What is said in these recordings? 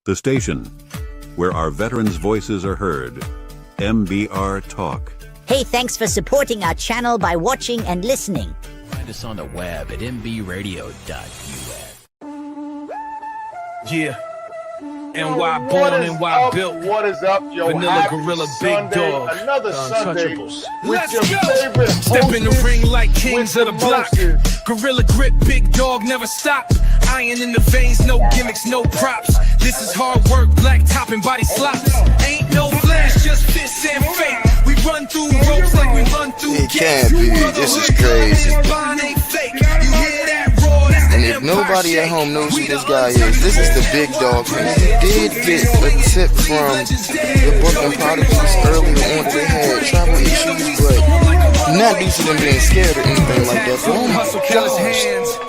The station where our veterans' voices are heard. MBR Talk. Hey, thanks for supporting our channel by watching and listening. Find us on the web at mbradio.us. Yeah. NY born, NY built. What is up, yo? Vanilla Happy Gorilla, Sunday, Big Dog. Another Sunday Untouchables. with Let's your go. favorite Step in the hostess ring like kings of with the block. Moses. Gorilla grip, big dog, never stop. Iron in the veins, no gimmicks, no props. This is hard work, black top and body slops. Ain't no flash, just fists and fake. We run through ropes like we run through It gates. can't be. This is crazy. Bond ain't fake. You hear that roar? That's And the if Empire nobody at shake. home knows who We this the guy is, this is the big dog. And he did get a tip from the Brooklyn Prodigies earlier on that they had travel issues, but not due to them being scared or anything like that. But oh my gosh,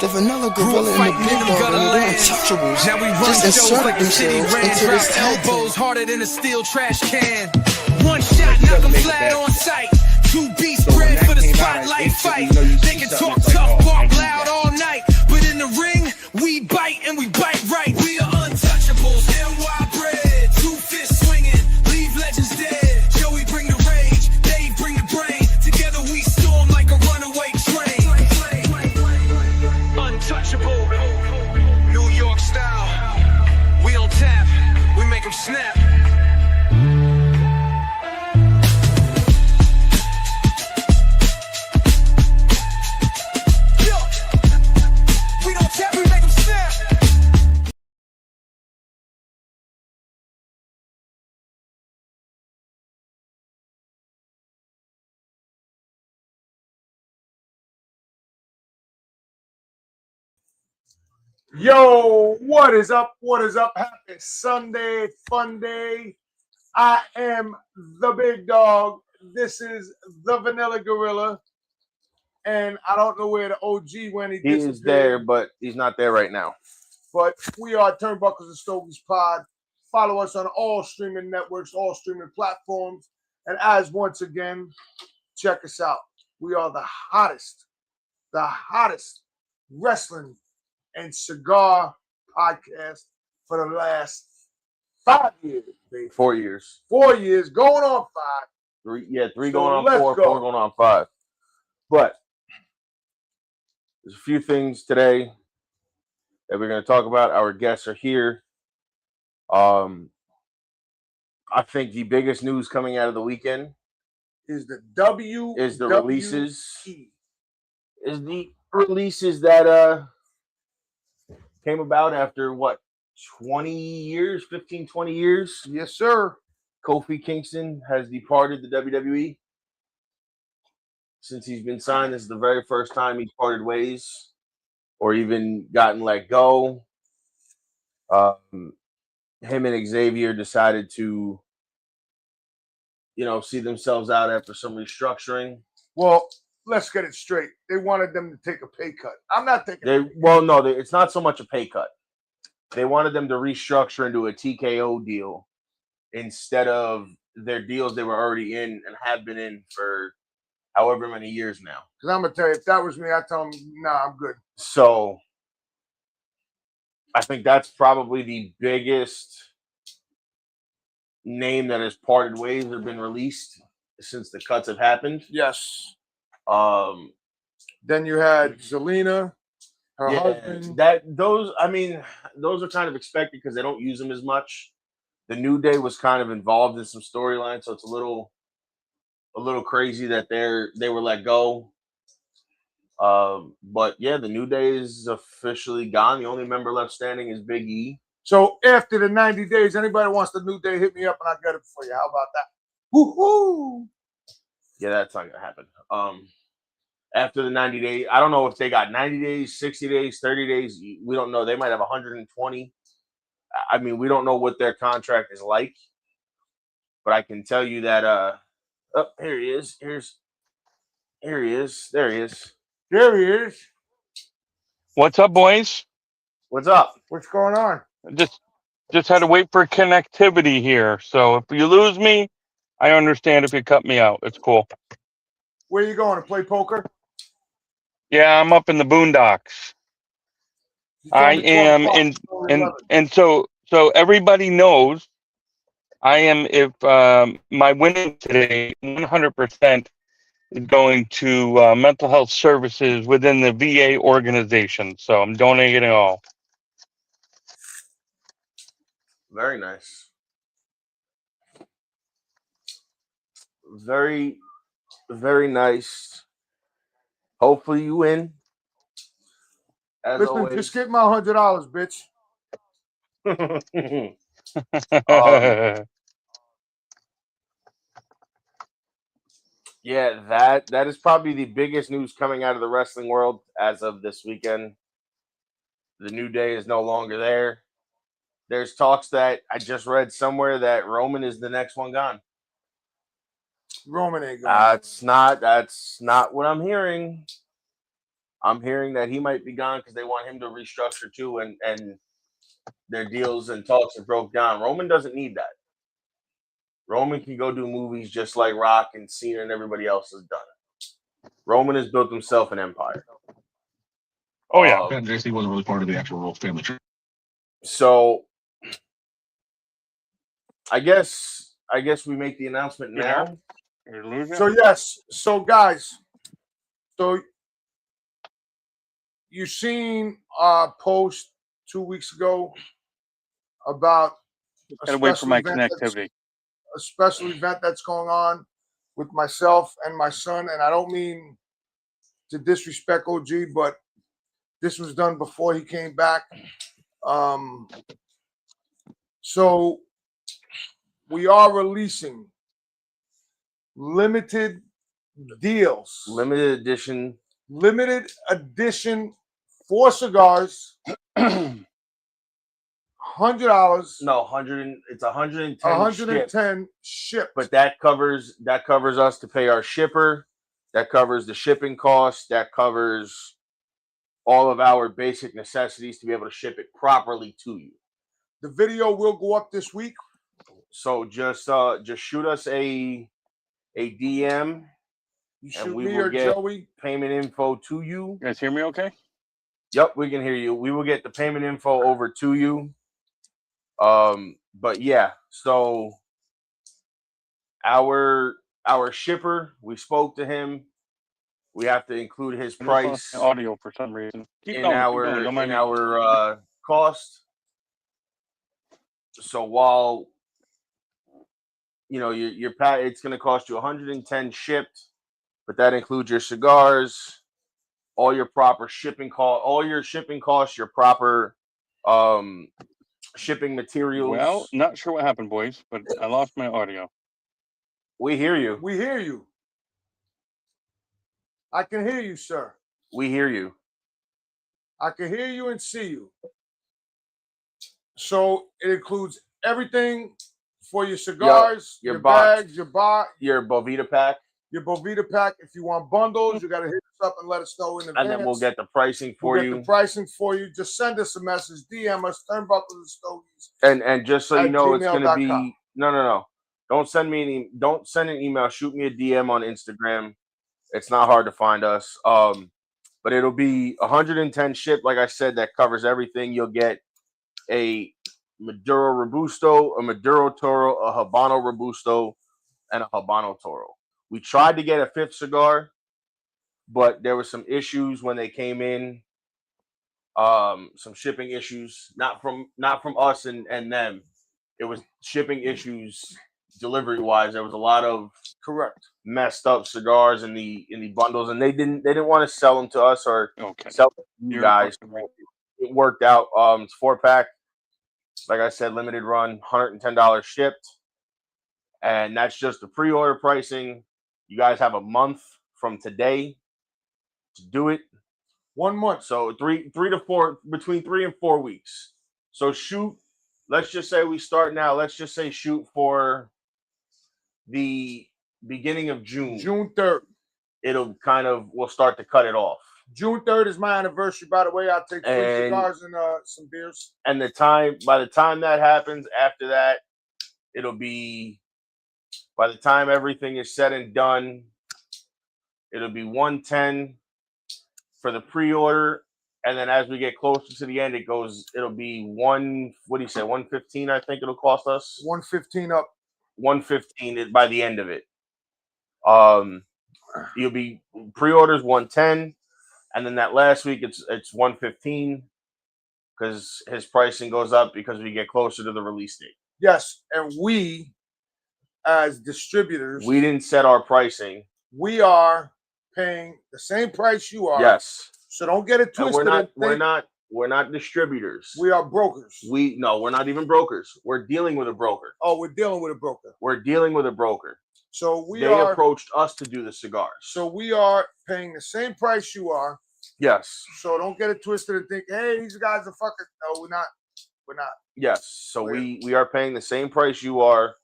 the Vanilla Gorilla and the Big Dog and the Untouchables just inserted themselves into this tag team. Elbows harder than a steel trash can. One shot, knock 'em flat on sight. Two beasts bred for the spotlight fight. They can talk tough, bark loud all night, but in the ring, we bite and we bite right. We are untouchables, NY bred. Two fists swinging, leave legends dead. Joey bring the rage, Dave bring the brain. Together we storm like a runaway train. Untouchable, New York style. We on tap, we make 'em snap. Yo, what is up? What is up? Happy Sunday, fun day. I am the Big Dog. This is the Vanilla Gorilla. And I don't know where the OG went. He is there, but he's not there right now. But we are Turnbuckles and Stogies Pod. Follow us on all streaming networks, all streaming platforms. And as once again, check us out. We are the hottest wrestling and cigar podcast for the last 5 years, baby. 4 years. 4 years, going on 5. Three So going on let's 4, go. 4 going on 5. But there's a few things today that we're going to talk about. Our guests are here. I think the biggest news coming out of the weekend Is the releases that came about after what, 20 years, 15, 20 years? Yes, sir. Kofi Kingston has departed the WWE. Since he's been signed, this is the very first time he's parted ways or even gotten let go. Him and Xavier decided to, see themselves out after some restructuring. Well, let's get it straight. They wanted them to take a pay cut. I'm not taking It's not so much a pay cut. They wanted them to restructure into a TKO deal instead of their deals they were already in and have been in for however many years now. Because I'm going to tell you, if that was me, I'd tell them, nah, I'm good. So I think that's probably the biggest name that has parted ways or been released since the cuts have happened. Yes. Then you had Zelina, her husband. Those are kind of expected because they don't use them as much. The New Day was kind of involved in some storylines, so it's a little crazy that they were let go. But yeah, the New Day is officially gone. The only member left standing is Big E. So after the 90 days, anybody wants the New Day, hit me up and I'll get it for you. How about that? Woo-hoo! Yeah, that's not gonna happen. After the 90 days, I don't know if they got 90 days, 60 days, 30 days. We don't know. They might have 120. I mean, we don't know what their contract is like. But I can tell you that here he is. Here he is. There he is. There he is. What's up, boys? What's up? What's going on? Just had to wait for connectivity here. So if you lose me, I understand if you cut me out. It's cool. Where you going to play poker? Yeah, I'm up in the boondocks. I am in, and so So everybody knows I am, if my winning today, 100% is going to mental health services within the VA organization. So I'm donating it all. Very nice. Very, very nice. Hopefully you win. As Listen, always. just get my $100, bitch. Yeah, that is probably the biggest news coming out of the wrestling world as of this weekend. The New Day is no longer there. There's talks that I just read somewhere that Roman is the next one gone. Roman ain't going. That's not what I'm hearing. I'm hearing that he might be gone because they want him to restructure too, and their deals and talks have broke down. Roman doesn't need that. Roman can go do movies just like Rock and Cena and everybody else has done. Roman has built himself an empire. Oh yeah. JC wasn't really part of the actual Royals family tree. So I guess we make the announcement now. You're losing. So yes, so guys, so you seen a post 2 weeks ago about Gotta wait for my connectivity. a special event that's going on with myself and my son, and I don't mean to disrespect OG, but this was done before he came back. So we are releasing limited deals, Limited edition 4 cigars, $100. No, 100. It's 110. 110 shipped. But that covers us to pay our shipper. That covers the shipping costs. That covers all of our basic necessities to be able to ship it properly to you. The video will go up this week. So just shoot us a DM. You shoot me or Joey. Payment info to you. You guys hear me okay? Yep, we can hear you. We will get the payment info over to you. But yeah, so our shipper, we spoke to him. We have to include his price audio for some reason. in our cost. So while it's going to cost you 110 shipped, but that includes your cigars, all your proper shipping costs, your proper shipping materials. Well, not sure what happened, boys, but I lost my audio. We hear you. We hear you. I can hear you, sir. We hear you. I can hear you and see you. So it includes everything for your cigars, your bags, your Bovita pack. Your Bovita pack. If you want bundles, you got to hit us up and let us know in advance. And then we'll get the pricing for you. Get the pricing for you. Just send us a message. DM us, turnbucklesnstogies. And just so you know, it's going to be no. Don't send an email. Shoot me a DM on Instagram. It's not hard to find us. But it'll be 110 shipped. Like I said, that covers everything. You'll get a Maduro Robusto, a Maduro Toro, a Habano Robusto, and a Habano Toro. We tried to get a 5th cigar, but there were some issues when they came in. Some shipping issues, not from us and them. It was shipping issues delivery wise. There was a lot of messed up cigars in the bundles, and they didn't want to sell them to us or sell them to you guys. It worked out. It's 4-pack. Like I said, limited run, $110 shipped. And that's just the pre-order pricing. You guys have a month from today to do it. 1 month. So between 3 and 4 weeks. So shoot, let's just say we start now. Let's just say shoot for the beginning of June. June 3rd. We'll start to cut it off. June 3rd is my anniversary, by the way. I'll take 3 cigars and some beers. And by the time that happens, after that, it'll be, by the time everything is said and done, it'll be 110 for the pre-order, And then as we get closer to the end, it'll be 115, I think it'll cost us. 115 up. 115 by the end of it. You'll be pre-orders 110, and then that last week it's 115 because his pricing goes up because we get closer to the release date. Yes, and we, as distributors, we didn't set our pricing. We are paying the same price you are. Yes. So don't get it twisted. We're not distributors. We are brokers. We're not even brokers. We're dealing with a broker. Oh, we're dealing with a broker. We're dealing with a broker. So they approached us to do the cigars. So we are paying the same price you are. Yes. So don't get it twisted and think, hey, these guys are fucking. No, we're not. We're not. Yes. So we are paying the same price you are.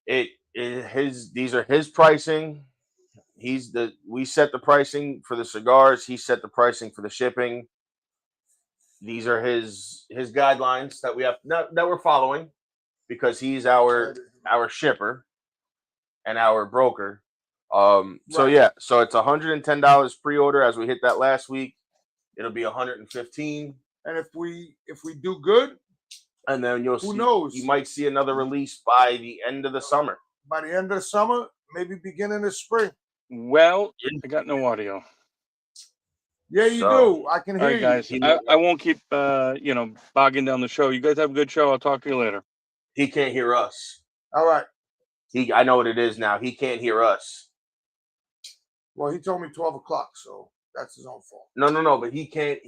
These are his pricing. We set the pricing for the cigars. He set the pricing for the shipping. These are his guidelines that we have that we're following because he's our shipper and our broker. So yeah, so it's $110 pre-order. As we hit that last week, it'll be $115. And if we do good, and then who knows? You might see another release by the end of the summer. By the end of the summer, maybe beginning of spring. Well, I got no audio. Yeah, you do. I can hear you. All right, guys. I won't keep bogging down the show. You guys have a good show. I'll talk to you later. He can't hear us. All right. I know what it is now. He can't hear us. Well, he told me 12 o'clock, so that's his own fault. No, but he can't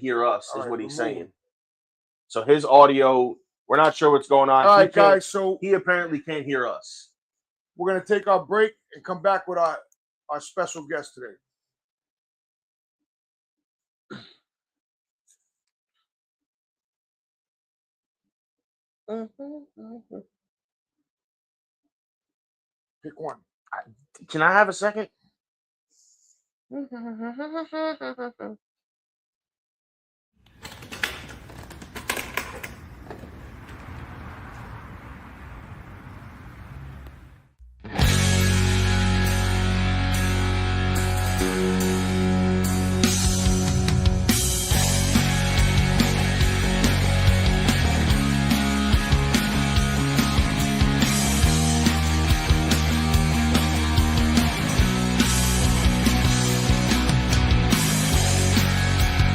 hear us, is what he's saying. So his audio, we're not sure what's going on. All right, guys, so he apparently can't hear us. We're going to take our break and come back with our special guest today. Pick one. Can I have a second?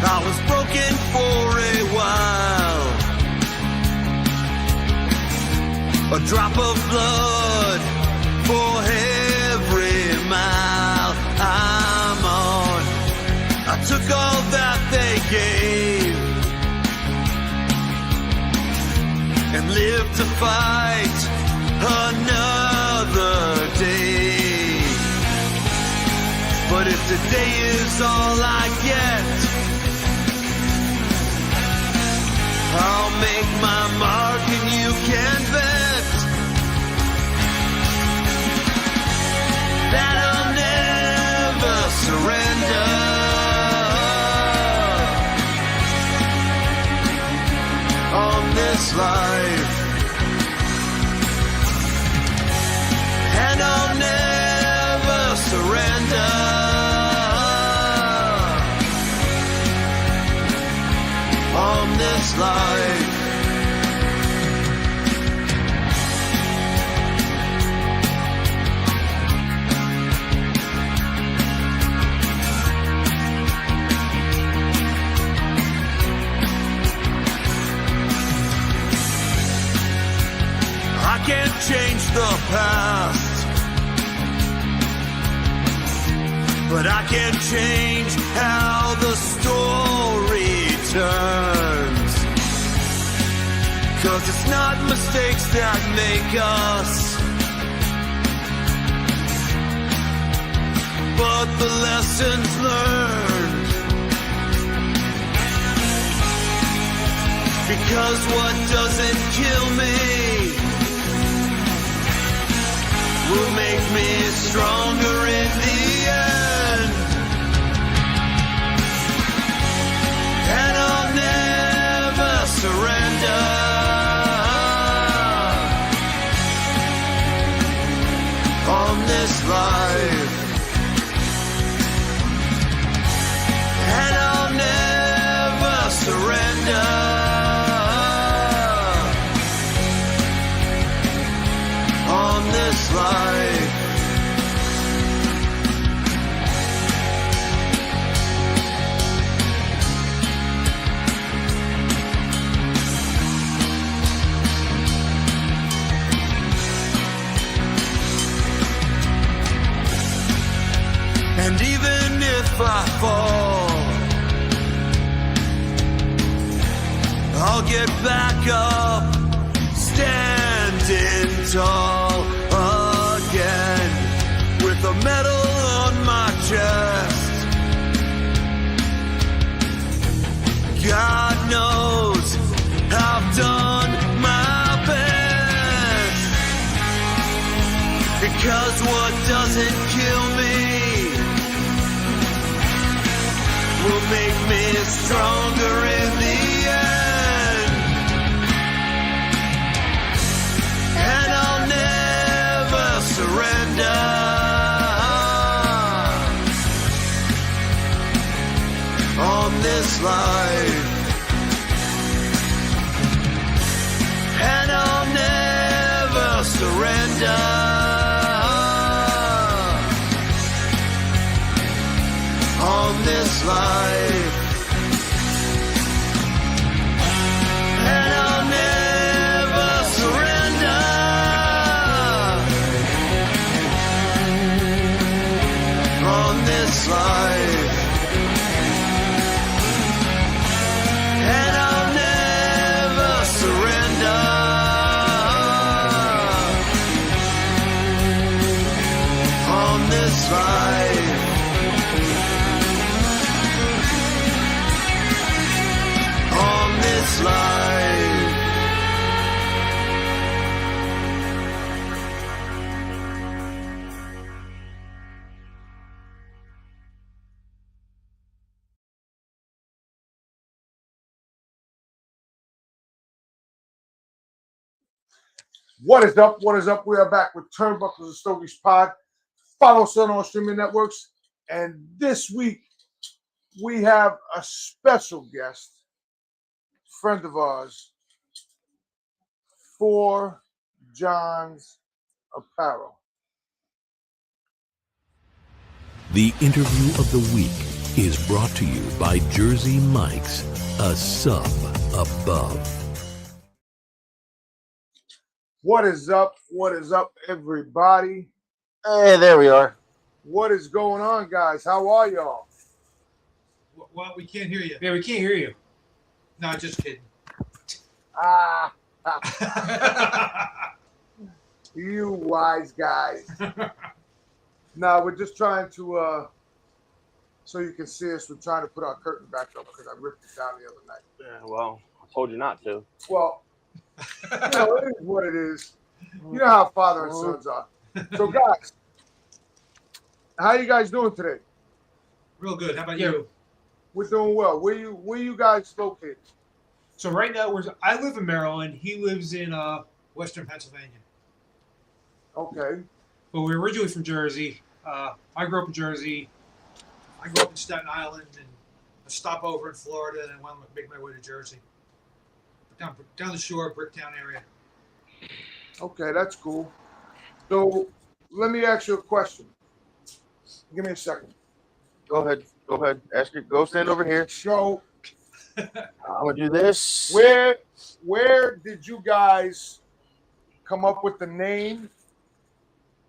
I was broken for a while, a drop of blood for every mile I'm on. I took all that they gave and lived to fight another day. But if today is all I get, I'll make my mark and you can bet that I'll never surrender. On this life, and I'll never surrender. On this life, I can't change the past, but I can change how the story turns. 'Cause it's not mistakes that make us, but the lessons learned. Because what doesn't kill me will make me stronger in the end. And I'll never surrender. On this life, and life. And even if I fall, I'll get back up, standing tall again, with a medal on my chest. God knows I've done my best, because what doesn't kill me will make me stronger in the end. And I'll never surrender on this life. And I'll never surrender on this life. And I'll never surrender on this life. And I'll never surrender on this life. On this life. What is up? What is up? We are back with Turnbuckles and Stogies Pod. Follow us on all streaming networks. And this week, we have a special guest, friend of ours, 4 John's Apparel. The interview of the week is brought to you by Jersey Mike's, a sub above. What is up? What is up, everybody? Hey, there we are. What is going on, guys? How are y'all? Well, we can't hear you. Yeah, we can't hear you. No, just kidding. You wise guys. No, we're just trying to, so you can see us, we're trying to put our curtain back up because I ripped it down the other night. Yeah, well, I told you not to. Well, you know, it is what it is. You know how father and sons are. So, guys, how you guys doing today? Real good. How about you? We're doing well. Where you guys located? So right now, I live in Maryland. He lives in Western Pennsylvania. Okay. But we're originally from Jersey. I grew up in Jersey. I grew up in Staten Island and a stopover in Florida, and then went to make my way to Jersey. Down the shore, Bricktown area. Okay, that's cool. So let me ask you a question. Give me a second. Go ahead. Go ahead. Ask it. Go stand over here. So I'm gonna do this. Where did you guys come up with the name,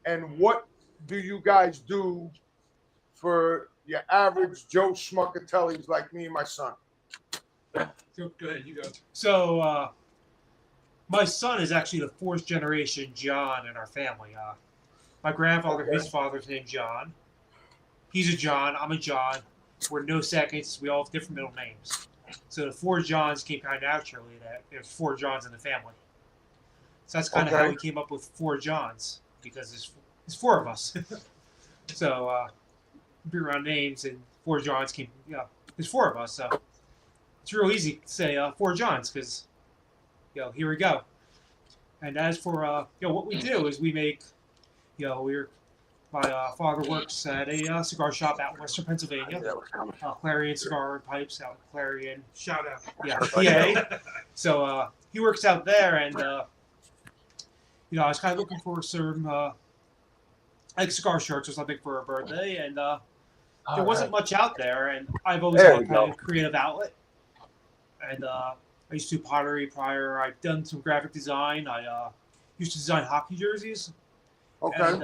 and what do you guys do for your average Joe Schmuckatellis like me and my son? Go ahead, you go. So, my son is actually the 4th generation John in our family. My grandfather, his father's named John. He's a John. I'm a John. We're no seconds. We all have different middle names. So the 4 Johns came kind of naturally. That there's 4 Johns in the family. So that's kind of how we came up with 4 Johns, because there's 4 of us. So be around names, and 4 Johns came. Yeah, there's 4 of us. So it's real easy to say 4 Johns, because here we go. And as for what we do is we make, my father works at a cigar shop out in Western Pennsylvania. Clarion Cigar and Pipes out in Clarion. Shout out. Yeah, PA. So he works out there, and I was kind of looking for some like cigar shirts or something for a birthday, and there wasn't much out there, and I've always There had we kind of go. a creative outlet. And I used to do pottery prior. I've done some graphic design. I used to design hockey jerseys. Okay. And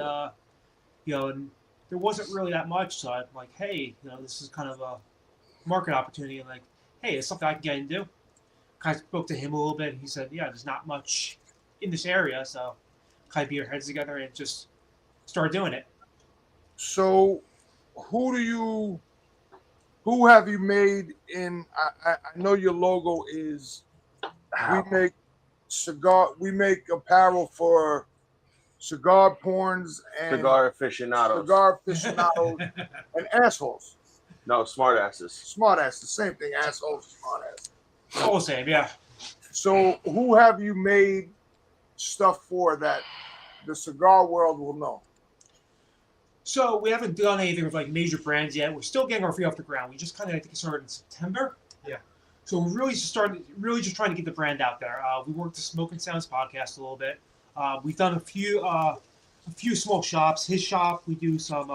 and there wasn't really that much, so I'm like, hey, this is kind of a market opportunity. And like, hey, it's something I can get into. Kind of spoke to him a little bit, and he said, yeah, there's not much in this area, so kind of beat our heads together and just started doing it. So, who have you made in? I know your logo is. We make apparel for cigar porns and Cigar aficionados. And assholes. No, smartasses. Smartasses, the same thing. Assholes, smartasses. All the same, yeah. So, who have you made stuff for that the cigar world will know? So we haven't done anything with like major brands yet. We're still getting our feet off the ground. We just kind of, I think, started in September. Yeah. So we're really just trying to get the brand out there. We worked the Smoke and Sounds podcast a little bit. We've done a few small shops. His shop, we do some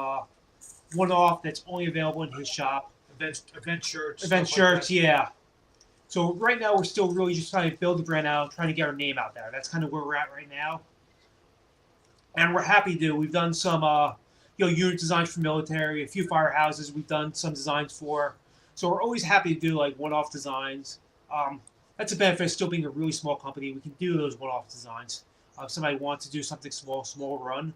one-off that's only available in his shop. Event shirts. Event shirts, yeah. So right now we're still really just trying to build the brand out, trying to get our name out there. That's kind of where we're at right now. And we're happy to. We've done some unit designs for military, a few firehouses we've done some designs for. So we're always happy to do like one-off designs. That's a benefit of still being a really small company. We can do those one-off designs. If somebody wants to do something small run.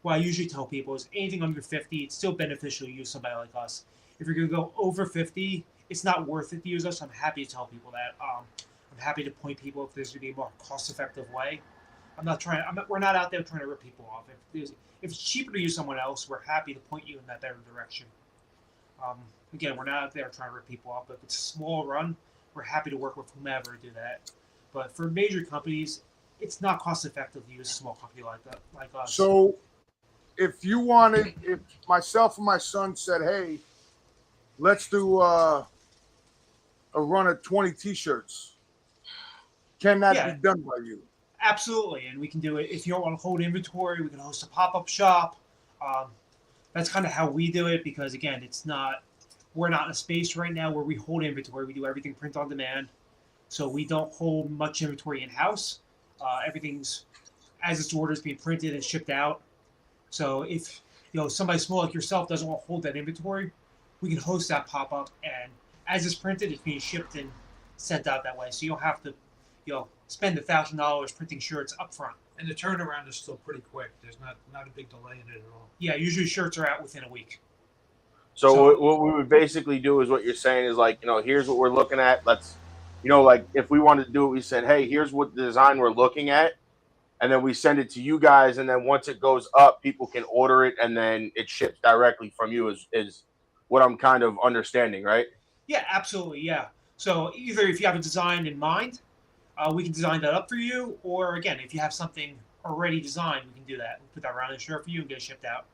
What I usually tell people is anything under 50, it's still beneficial to use somebody like us. If you're going to go over 50, it's not worth it to use us. I'm happy to tell people that. I'm happy to point people if there's going to be a more cost-effective way. We're not out there trying to rip people off. If it's cheaper to use someone else, we're happy to point you in that better direction. Again, we're not out there trying to rip people off, but if it's a small run, we're happy to work with whomever to do that. But for major companies, it's not cost effective to use a small company like us. So, if myself and my son said, "Hey, let's do a run of 20 T-shirts," can that be done by you? Absolutely, and we can do it. If you don't want to hold inventory, we can host a pop-up shop. That's kind of how we do it because, again, we're not in a space right now where we hold inventory. We do everything print on demand, so we don't hold much inventory in-house. Everything's as its orders being printed and shipped out. So if somebody small like yourself doesn't want to hold that inventory, we can host that pop-up, and as it's printed, it's being shipped and sent out that way. So you don't have to spend $1,000 printing shirts up front. And the turnaround is still pretty quick. There's not a big delay in it at all. Yeah, usually shirts are out within a week. So what we would basically do is what you're saying is like, here's what we're looking at. Let's, like if we wanted to do it, we said, hey, here's what the design we're looking at. And then we send it to you guys. And then once it goes up, people can order it. And then it ships directly from you is what I'm kind of understanding, right? Yeah, absolutely. Yeah. So either if you have a design in mind, we can design that up for you. Or again, if you have something already designed, we can do that. We'll put that around the shirt for you and get it shipped out.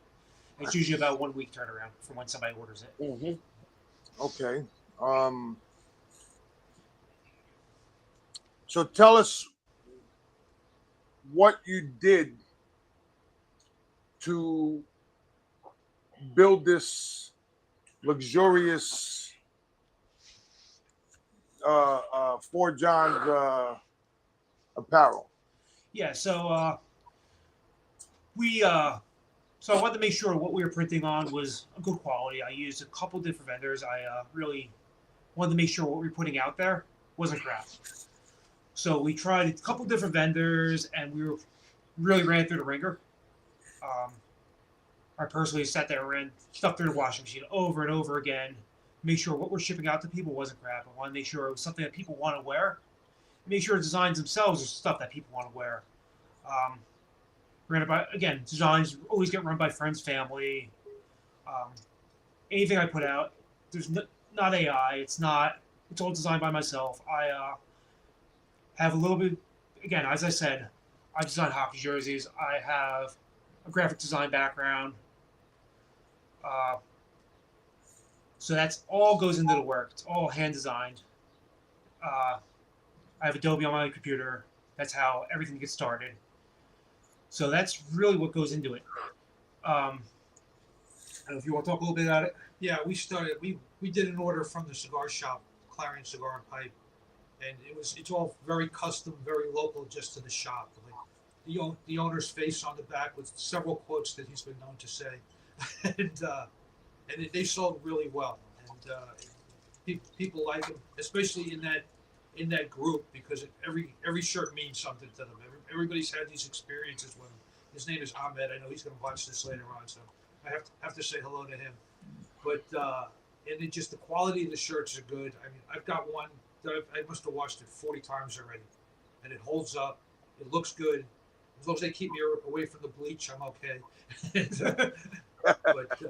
It's usually about 1 week turnaround from when somebody orders it. Mm-hmm. Okay. So tell us what you did to build this luxurious Fort John's apparel. Yeah, so so I wanted to make sure what we were printing on was a good quality. I used a couple different vendors. I really wanted to make sure what we were putting out there wasn't crap. So we tried a couple different vendors, and we really ran through the ringer. I personally sat there and ran stuff through the washing machine over and over again, make sure what we're shipping out to people wasn't crap. I want to make sure it was something that people want to wear, and make sure the designs themselves are stuff that people want to wear. Designs always get run by friends, family. Anything I put out, there's not AI. It's all designed by myself. I have a little bit, again, as I said, I design hockey jerseys. I have a graphic design background. So that's all goes into the work. It's all hand designed. I have Adobe on my computer. That's how everything gets started. So that's really what goes into it. I don't know if you want to talk a little bit about it. Yeah, we did an order from the cigar shop, Clarion Cigar and Pipe, and it's all very custom, very local, just to the shop. Like the owner's face on the back with several quotes that he's been known to say, and they sold really well, and people like them, especially in that group, because every shirt means something to them. Everybody's had these experiences with him. His name is Ahmed. I know he's going to watch this later on, so I have to say hello to him. But and it just the quality of the shirts are good. I mean, I've got one that I must have washed it 40 times already, and it holds up. It looks good. As long as they keep me away from the bleach, I'm okay. But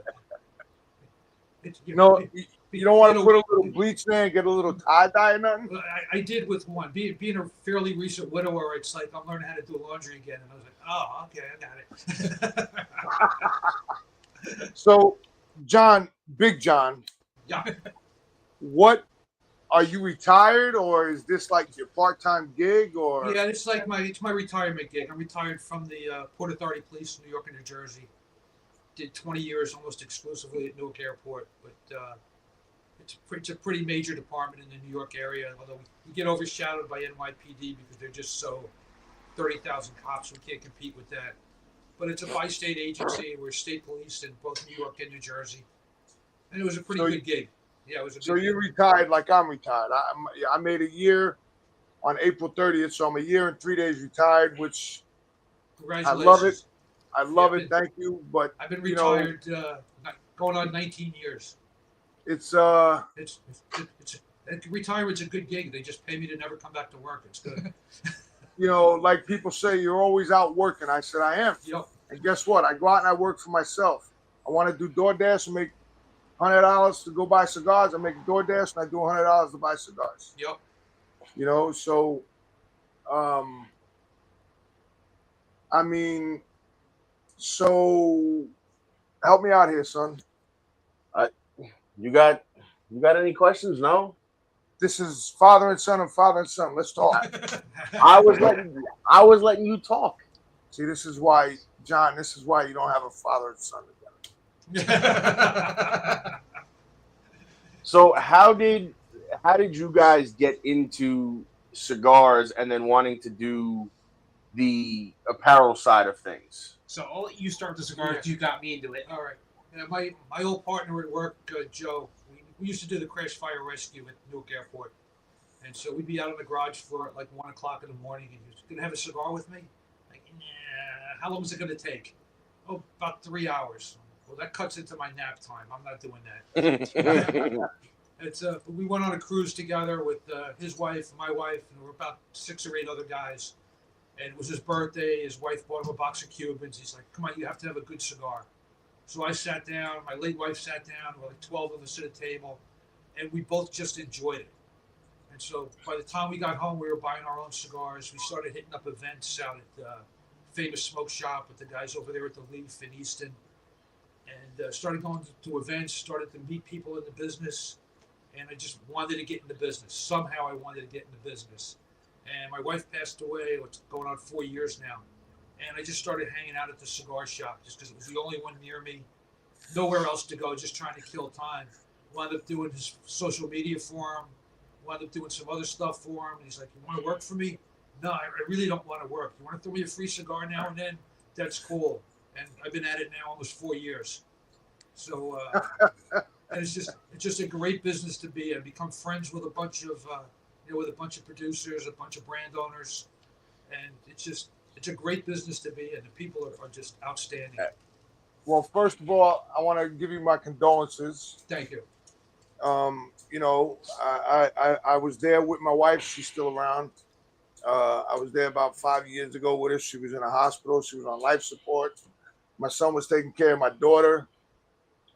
you don't want to put a little bleach there and get a little tie dye or nothing? I did with one. Being a fairly recent widower, it's like I'm learning how to do laundry again. And I was like, oh, okay, I got it. So, John, Big John. Yeah. What, are you retired, or is this like your part-time gig, or? Yeah, it's like my retirement gig. I'm retired from the Port Authority Police in New York and New Jersey. Did 20 years almost exclusively at Newark Airport, but it's a pretty major department in the New York area, although we get overshadowed by NYPD because they're just so 30,000 cops, we can't compete with that. But it's a bi-state agency. We're state police in both New York and New Jersey, and it was a pretty good gig. Yeah, it was. So you're retired like I'm retired. I made a year on April 30th, so I'm a year and 3 days retired, which I love it. I love it. Thank you. But I've been retired going on 19 years. It's retirement's a good gig. They just pay me to never come back to work. It's good. Like people say, you're always out working. I said I am. Yep. And guess what? I go out and I work for myself. I want to do DoorDash and make $100 to go buy cigars. I make DoorDash and I do $100 to buy cigars. Yep. So, I mean, so help me out here, son. You got any questions? No. This is father and son and father and son. Let's talk. I was letting you talk. See, this is why, John. This is why you don't have a father and son together. So how did you guys get into cigars and then wanting to do the apparel side of things? So I'll let you start the cigars. You got me into it. All right. My old partner at work, Joe, we used to do the crash fire rescue at Newark Airport. And so we'd be out on the garage floor at like 1 o'clock in the morning, and he was going to have a cigar with me? Like, nah, how long is it going to take? Oh, about 3 hours. Well, that cuts into my nap time. I'm not doing that. We went on a cruise together with his wife, my wife, and there were about 6 or 8 other guys. And it was his birthday. His wife bought him a box of Cubans. He's like, come on, you have to have a good cigar. So I sat down, my late wife sat down, we're like 12 of us at a table, and we both just enjoyed it. And so by the time we got home, we were buying our own cigars. We started hitting up events out at Famous Smoke Shop with the guys over there at the Leaf in Easton, and started going to events, started to meet people in the business, and I just wanted to get in the business. Somehow I wanted to get in the business. And my wife passed away, it's going on 4 years now. And I just started hanging out at the cigar shop just because it was the only one near me. Nowhere else to go, just trying to kill time. Wound up doing his social media for him. Wound up doing some other stuff for him. And he's like, you want to work for me? No, I really don't want to work. You want to throw me a free cigar now and then? That's cool. And I've been at it now almost 4 years. So and it's just a great business to be in. Become friends with a bunch of producers, a bunch of brand owners, and it's a great business to be in. The people are just outstanding. Well, first of all, I want to give you my condolences. Thank you. I was there with my wife. She's still around. I was there about 5 years ago with her. She was in a hospital. She was on life support. My son was taking care of my daughter.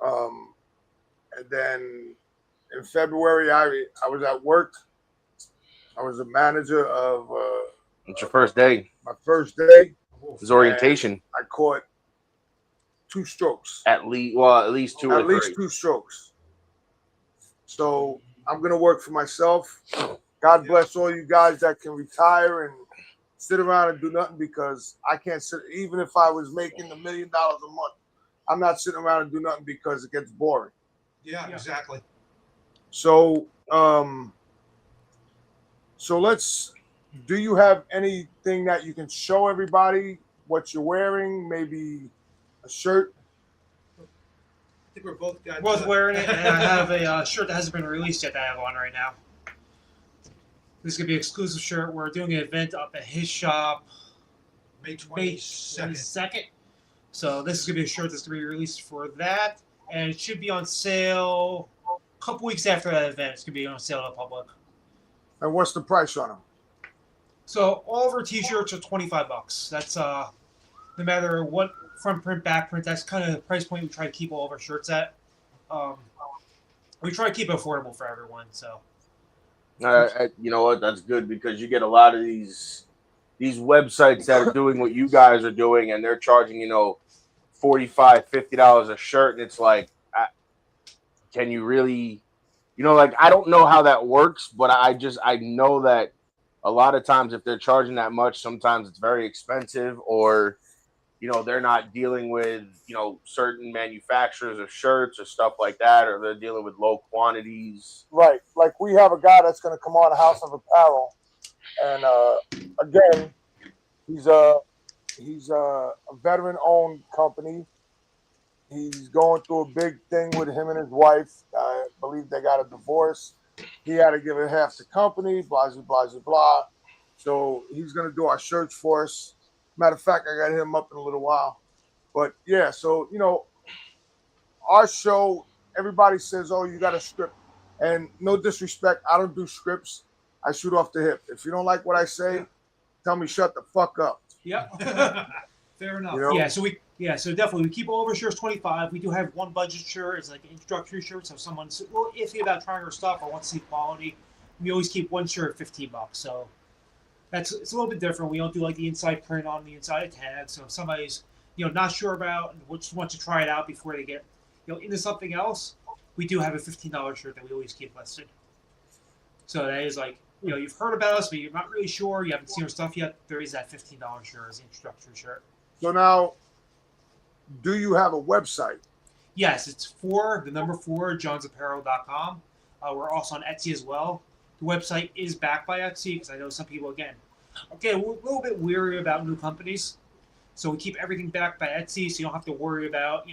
And then in February, I was at work. I was a manager of. It's your first day. My first day. His orientation. I caught 2 strokes. At least two. At least 2 strokes. So I'm gonna work for myself. God bless all you guys that can retire and sit around and do nothing, because I can't sit. Even if I was making $1 million a month, I'm not sitting around and do nothing because it gets boring. Yeah, exactly. So, do you have anything that you can show everybody what you're wearing? Maybe a shirt? I think we're both got. Both wearing it, and I have a shirt that hasn't been released yet that I have on right now. This is going to be an exclusive shirt. We're doing an event up at his shop May 22nd. So this is going to be a shirt that's going to be released for that. And it should be on sale a couple weeks after that event. It's going to be on sale to the public. And what's the price on them? So all of our t-shirts are $25. That's no matter what front print, back print, that's kind of the price point we try to keep all of our shirts at. We try to keep it affordable for everyone. So you know what? That's good because you get a lot of these websites that are doing what you guys are doing, and they're charging, $45, $50 a shirt, and it's like, can you really, like, I don't know how that works, but I know that a lot of times if they're charging that much, sometimes it's very expensive, or they're not dealing with certain manufacturers of shirts or stuff like that, or they're dealing with low quantities. Right. Like we have a guy that's going to come on House of Apparel, and again, he's a veteran-owned company. He's going through a big thing with him and his wife. I believe they got a divorce. He had to give it half the company, blah, blah, blah, blah. So he's going to do our shirts for us. Matter of fact, I got him up in a little while. But, yeah, so, our show, everybody says, oh, you got a script. And no disrespect, I don't do scripts. I shoot off the hip. If you don't like what I say, tell me shut the fuck up. Yep. Fair enough. So definitely we keep all of our shirts $25. We do have one budget shirt. It's like an introductory shirt. So if someone's iffy about trying our stuff or wants to see quality, we always keep one shirt at $15. So it's a little bit different. We don't do like the inside print on the inside of tag. So if somebody's not sure about and just wants to try it out before they get into something else, we do have a $15 shirt that we always keep listed. So that is like, you've heard about us, but you're not really sure. You haven't seen our stuff yet. There is that $15 shirt as an introductory shirt. So now, do you have a website? Yes, it's 4 johnsapparel.com. We're also on Etsy as well. The website is backed by Etsy because I know some people, we're a little bit weary about new companies. So we keep everything backed by Etsy so you don't have to worry about,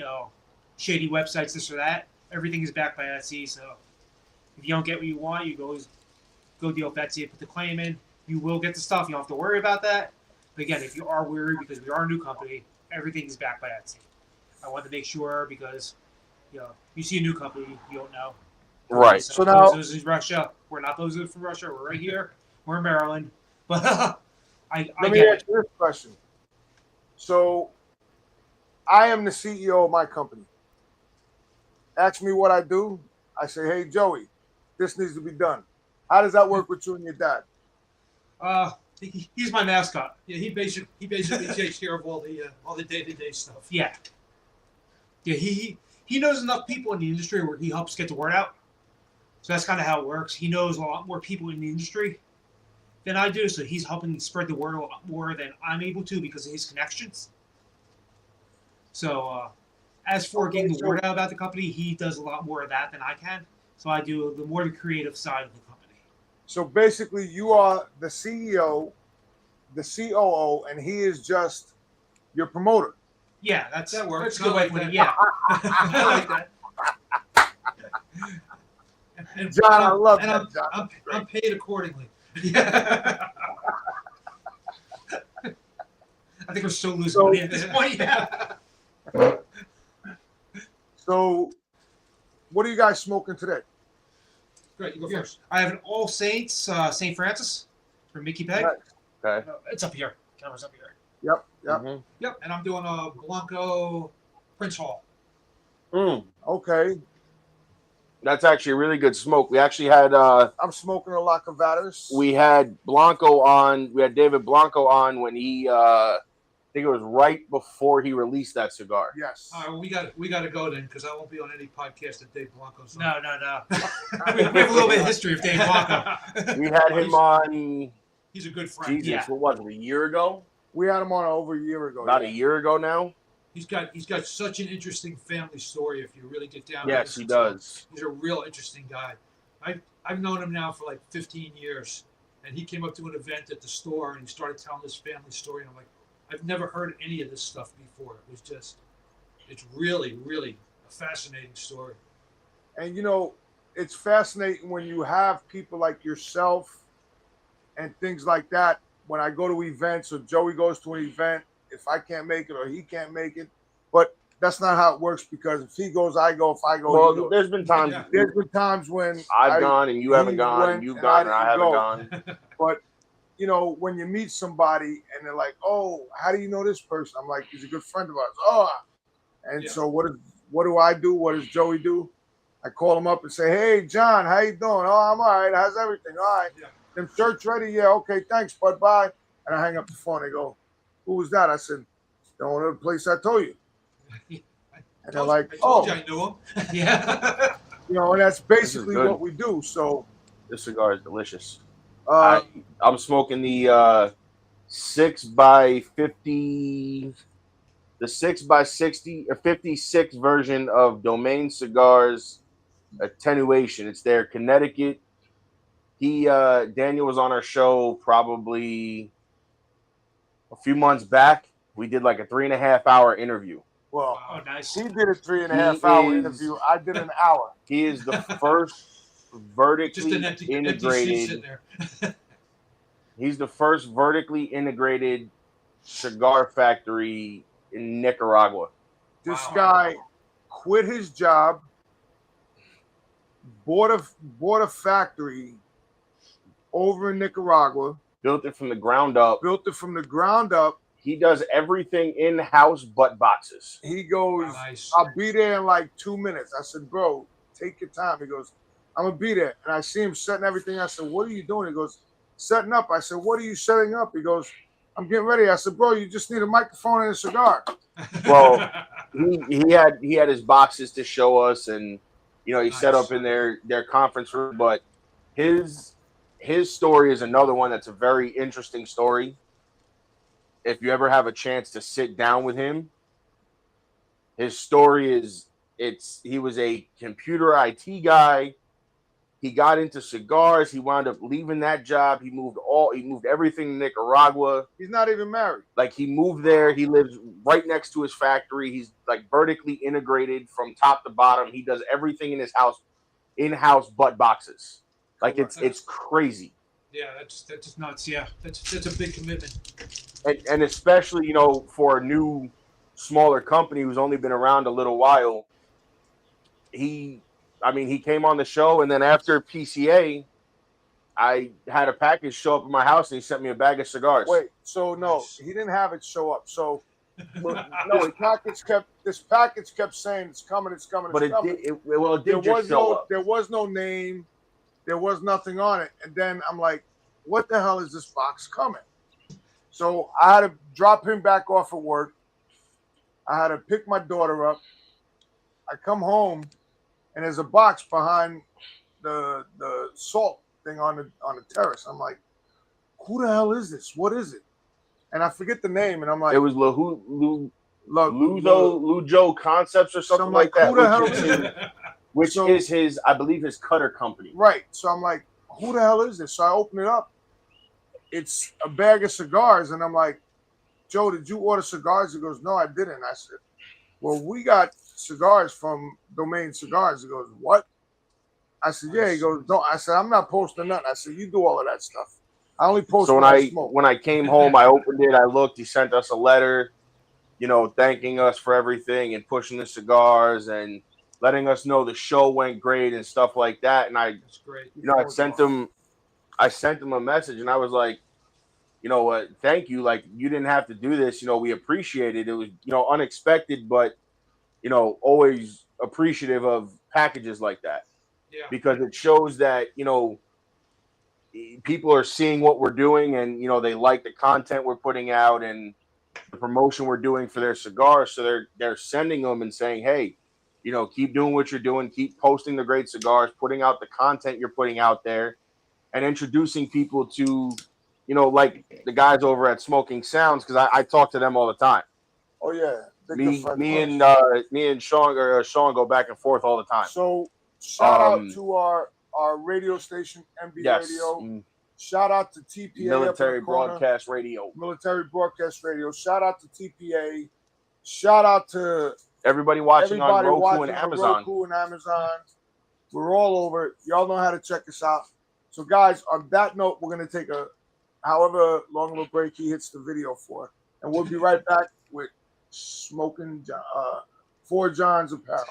shady websites, this or that. Everything is backed by Etsy. So if you don't get what you want, you always go deal with Etsy and put the claim in. You will get the stuff. You don't have to worry about that. But again, if you are weary because we are a new company, everything is backed by Etsy. I want to make sure because, you see a new company, you don't know. Right. So now, those in Russia. We're not those from Russia. We're right here. We're in Maryland. But Let me ask you this question. So I am the CEO of my company. Ask me what I do. I say, hey, Joey, this needs to be done. How does that work with you and your dad? He's my mascot. Yeah, he basically takes care of all the day-to-day stuff. Yeah. Yeah, he knows enough people in the industry where he helps get the word out. So that's kind of how it works. He knows a lot more people in the industry than I do, so he's helping spread the word a lot more than I'm able to because of his connections. So as for getting the word out about the company, he does a lot more of that than I can. So I do the more the creative side of the company. So basically, you are the CEO, the COO, and he is just your promoter. Yeah, that works. That's a good way to put it. Yeah, I like that. And John, I love that. John. I'm paid accordingly. I think we're still losing money at this point. Yeah. So, what are you guys smoking today? Great, you go first. I have an All Saints St. Francis from Mickey Peg. Okay. It's up here. Camera's up here. Yep. Mm-hmm. Yep, and I'm doing a Blanco Prince Hall. Okay. That's actually a really good smoke. We actually had I'm smoking a La Cavadas. We had Blanco on. We had David Blanco on when he I think it was right before he released that cigar. Yes. All right, well, we got to go then because I won't be on any podcast that Dave Blanco's on. No. we have a little bit of history of Dave Blanco. We had him on. He's a good friend. Jesus, what was it? A year ago? We had him on over a year ago. About a year ago now. He's got such an interesting family story if you really get down. Yes, he does. He's a real interesting guy. I've known him now for like 15 years, and he came up to an event at the store and he started telling his family story, and I'm like, I've never heard any of this stuff before. It was just, it's really, really a fascinating story. And you know, it's fascinating when you have people like yourself and things like that. When I go to events or Joey goes to an event, if I can't make it or he can't make it, but that's not how it works, because if he goes, I go. If I go, well, he goes. there's been times. Yeah. There's been times when I've gone and you haven't gone, and you've gone and I haven't gone. But you know, when you meet somebody and they're like, "Oh, how do you know this person?" I'm like, "He's a good friend of ours." Oh, and so what do I do? What does Joey do? I call him up and say, "Hey, John, how you doing?" "Oh, I'm all right. How's everything?" "All right." Yeah. "Them shirts ready?" "Yeah." "Okay, thanks, bud. Bye." And I hang up the phone. They go, "Who was that?" I said, "The owner of the place I told you." And they're like, I told you I knew him. Yeah. You know, and that's basically what we do. So this cigar is delicious. I'm smoking the 6x50, the 6x60 or 56 version of Domain Cigars Attenuation. It's their Connecticut. Daniel was on our show probably a few months back. We did like a 3.5-hour interview. Well, nice. He did a 3.5-hour interview. I did an hour. He is the first vertically Just an empty integrated. seat there. He's the first vertically integrated cigar factory in Nicaragua. This guy quit his job, bought a factory over in Nicaragua. Built it from the ground up. He does everything in-house but boxes. He goes, "I'll be there in like 2 minutes." I said, "Bro, take your time." He goes, "I'm going to be there." And I see him setting everything. I said, "What are you doing?" He goes, "Setting up." I said, "What are you setting up?" He goes, "I'm getting ready." I said, "Bro, you just need a microphone and a cigar." Well, he had his boxes to show us, and you know, he set up in their conference room. But his story is another one that's a very interesting story. If you ever have a chance to sit down with him, his story is he was a computer IT guy. He got into cigars. He wound up leaving that job. He moved everything to Nicaragua. He's not even married. Like, he moved there. He lives right next to his factory. He's like vertically integrated from top to bottom. He does everything in his house, in-house but boxes. Like, it's crazy. Yeah, that's just nuts. Yeah, that's a big commitment. And especially, you know, for a new, smaller company who's only been around a little while, he came on the show, and then after PCA, I had a package show up at my house, and he sent me a bag of cigars. Wait, so no, he didn't have it show up. So no, this package kept saying it's coming, it's coming, but it's coming. It did just show up. There was no name, there was nothing on it, and then I'm like, what the hell is this box coming? So I had to drop him back off of work. I had to pick my daughter up. I come home, and there's a box behind the salt thing on the terrace. I'm like, who the hell is this? What is it? And I forget the name, and I'm like, it was Lujo Concepts or something like that. Who the hell is it? Which is his, I believe, his cutter company. Right. So I'm like, who the hell is this? So I open it up. It's a bag of cigars, and I'm like, Joe, did you order cigars? He goes, no, I didn't. I said, well, we got cigars from Domain Cigars. He goes, what? I said, yeah. He goes, no. I said, I'm not posting nothing. I said, you do all of that stuff. I only post when I smoke. When I came home, I opened it. I looked. He sent us a letter, you know, thanking us for everything and pushing the cigars and letting us know the show went great and stuff like that. And That's great. You know, I sent him a message, and I was like, you know what, thank you. Like, you didn't have to do this. You know, we appreciate it. It was, you know, unexpected, but, you know, always appreciative of packages like that. Yeah. Because it shows that, you know, people are seeing what we're doing, and, you know, they like the content we're putting out and the promotion we're doing for their cigars. So they're sending them and saying, hey, you know, keep doing what you're doing, keep posting the great cigars, putting out the content you're putting out there, and introducing people to, you know, like the guys over at Smoking Sounds, because I talk to them all the time. Oh, yeah. Me and Sean go back and forth all the time. So shout out to our radio station, MB Radio. Shout out to TPA, Military Broadcast Radio. Military Broadcast Radio. Shout out to TPA. Shout out to everybody watching on Roku and Amazon. We're all over it. Y'all know how to check us out. So, guys, on that note, we're going to take a however long of a break he hits the video for. And we'll be right back with Smoking for John's Apparel.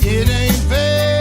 It ain't fair.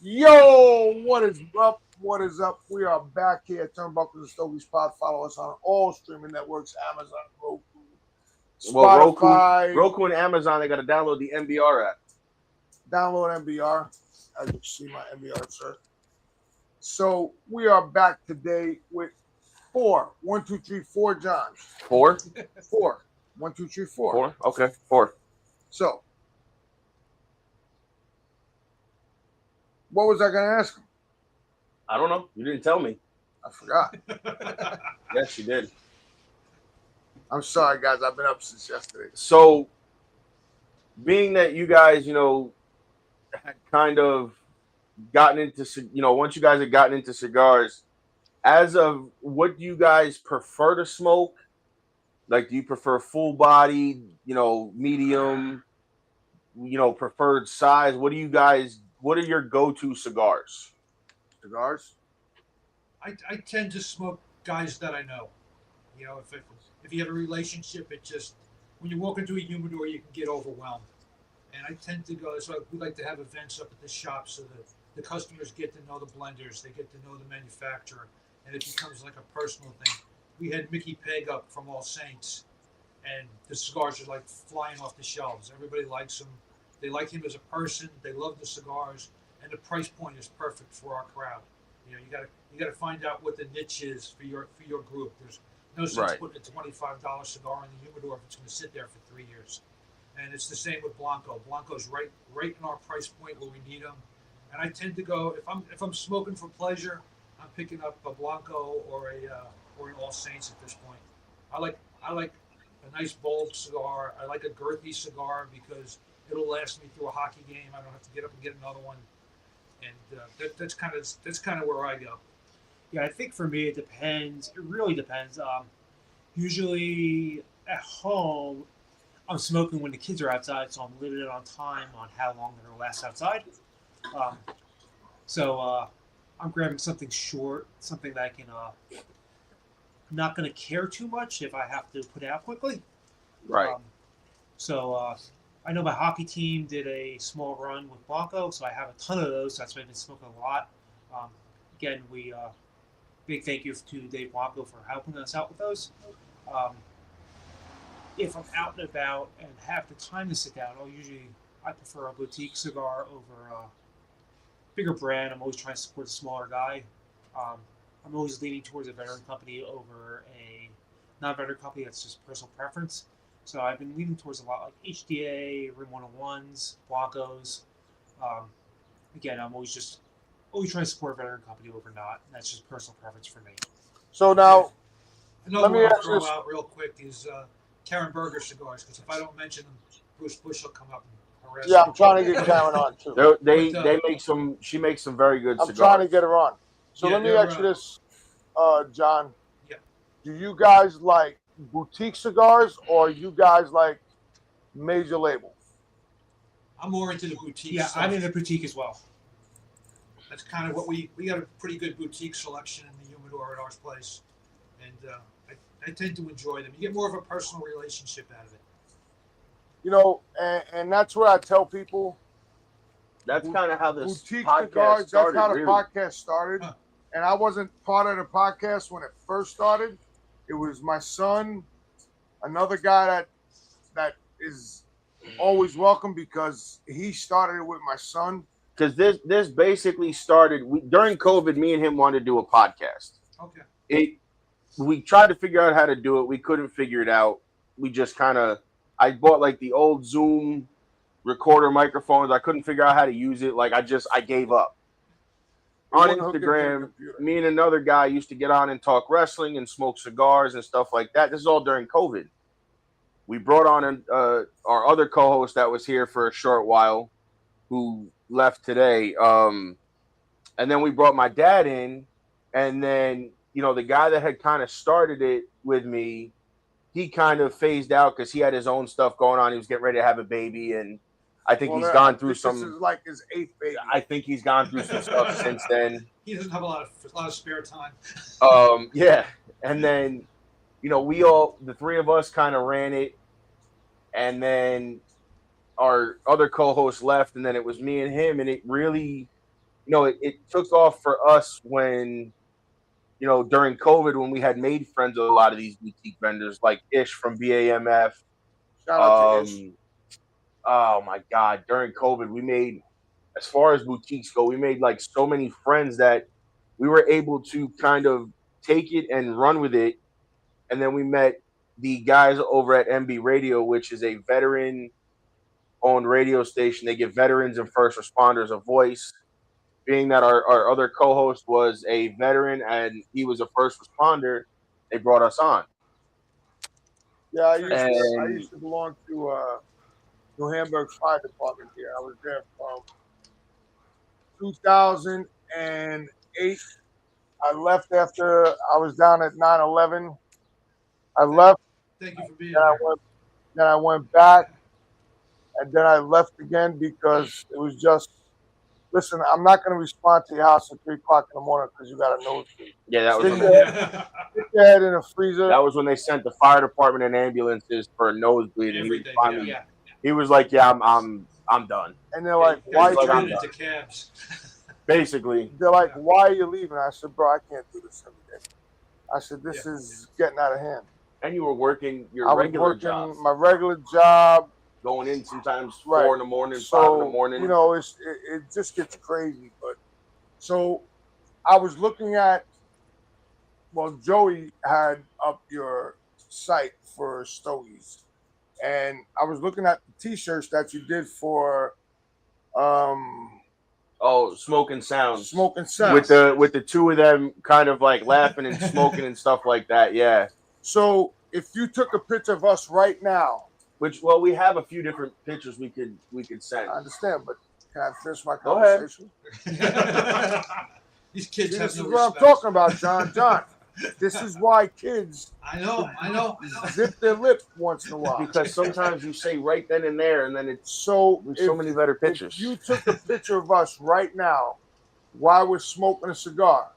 Yo, what is up? What is up? We are back here at Turnbuckles and Stogies Pod. Follow us on all streaming networks: Amazon, Roku, Spotify. Roku and Amazon, they got to download the MBR app. Download MBR. As you see my MBR shirt. So we are back today with 4. 1, 2, 3, 4 Johns. 4? 4. 1, 2, 3, 4. 4? Okay, 4. So, what was I going to ask him? I don't know. You didn't tell me. I forgot. Yes, you did. I'm sorry, guys. I've been up since yesterday. So, being that you guys, had kind of gotten into, once you guys had gotten into cigars, as of what do you guys prefer to smoke? Like, do you prefer full body, medium, preferred size? What are your go-to cigars? Cigars? I tend to smoke guys that I know. If you have a relationship, it just, when you walk into a humidor, you can get overwhelmed. And I tend to go, so we like to have events up at the shop so that the customers get to know the blenders, they get to know the manufacturer, and it becomes like a personal thing. We had Mickey Peg up from All Saints, and the cigars are like flying off the shelves. Everybody likes him. They like him as a person. They love the cigars, and the price point is perfect for our crowd. You gotta find out what the niche is for your group. There's no sense putting a $25 cigar in the humidor if it's going to sit there for 3 years. And it's the same with Blanco. Blanco's right in our price point where we need them. And I tend to go, if I'm smoking for pleasure, I'm picking up a Blanco or an All Saints at this point. I like a nice bold cigar. I like a girthy cigar because it'll last me through a hockey game. I don't have to get up and get another one. And that's kind of where I go. Yeah, I think for me it depends. It really depends. Usually at home, I'm smoking when the kids are outside, so I'm limited on time on how long they're going to last outside. So I'm grabbing something short, something that I can. I'm not going to care too much if I have to put out quickly. Right. So I know my hockey team did a small run with Blanco, so I have a ton of those. That's why I've been smoking a lot. Again, big thank you to Dave Blanco for helping us out with those. If I'm out and about and have the time to sit down, I prefer a boutique cigar over a bigger brand. I'm always trying to support a smaller guy. I'm always leaning towards a veteran company over a non-veteran company. That's just personal preference. So I've been leaning towards a lot like HDA, Rim 101s, Blancos. Again, I'm always trying to support a veteran company over not. That's just personal preference for me. So now, Let me throw out real quick is Karen Berger cigars, because if I don't mention them, Bruce Bush will come up and harass me. I'm trying to get Karen on too. They make some. She makes some very good cigars. I'm trying to get her on. So let me ask you this, John. Yeah. Do you guys like boutique cigars or you guys like major label? I'm more into the boutique. Yeah, stuff. I'm in the boutique as well. That's kind of what we got a pretty good boutique selection in the humidor at our place, and I tend to enjoy them. You get more of a personal relationship out of it. And that's what I tell people. That's kind of how this boutique podcast cigars. started. That's how the really. podcast started. Huh. And I wasn't part of the podcast when it first started. It was my son, another guy that is always welcome because he started it with my son. Because this basically started during COVID. Me and him wanted to do a podcast. Okay. We tried to figure out how to do it. We couldn't figure it out. We just I bought like the old Zoom recorder microphones. I couldn't figure out how to use it. Like I gave up. On Instagram, me and another guy used to get on and talk wrestling and smoke cigars and stuff like that. This is all during COVID. We brought on our other co-host that was here for a short while, who left today. And then we brought my dad in, and then the guy that had kind of started it with me, he kind of phased out because he had his own stuff going on. He was getting ready to have a baby, and I think he's gone through some. This is like his 8th baby. I think he's gone through some stuff since then. He doesn't have a lot of spare time. Yeah, and then the three of us kind of ran it, and then our other co-host left, and then it was me and him, and it really it took off for us when, during COVID, when we had made friends with a lot of these boutique vendors, like Ish from BAMF. Shout out to Ish. Oh my God! During COVID, we made, as far as boutiques go, we made like so many friends that we were able to kind of take it and run with it. And then we met the guys over at MB Radio, which is a veteran-owned radio station. They give veterans and first responders a voice. Being that our other co-host was a veteran and he was a first responder, they brought us on. Yeah, I used to belong to New Hamburg Fire Department here. I was there from 2008. I left after I was down at 9/11. I left. Thank you for being then here. Then I went back, and then I left again because it was just. Listen, I'm not going to respond to your house at 3 o'clock in the morning because you got a nosebleed. Yeah, that was stick your head in a freezer. That was when they sent the fire department and ambulances for a nosebleed, and he was like, "Yeah, I'm done." And they're like, "Why are you leaving?" Into cabs. Basically, they're like, "Why are you leaving?" I said, "Bro, I can't do this every day." I said, "This is getting out of hand." And you were working your I was regular working job, my regular job, going in sometimes right. 4 in the morning, So, 5 in the morning. it just gets crazy. But so I was looking at. Well, Joey had up your site for Stogies, and I was looking at the T-shirts that you did for. Smoking Sounds. Smoking Sounds. With the two of them kind of like laughing and smoking and stuff like that. Yeah. So if you took a picture of us right now, we have a few different pictures we could send. I understand, but can I finish my Go ahead. conversation? These kids have This no is what I'm respect. talking about, John. John, this is why kids. I know. Zip their lip once in a while. Because sometimes you say right then and there, and then it's so many better pictures. If you took a picture of us right now while we're smoking a cigar,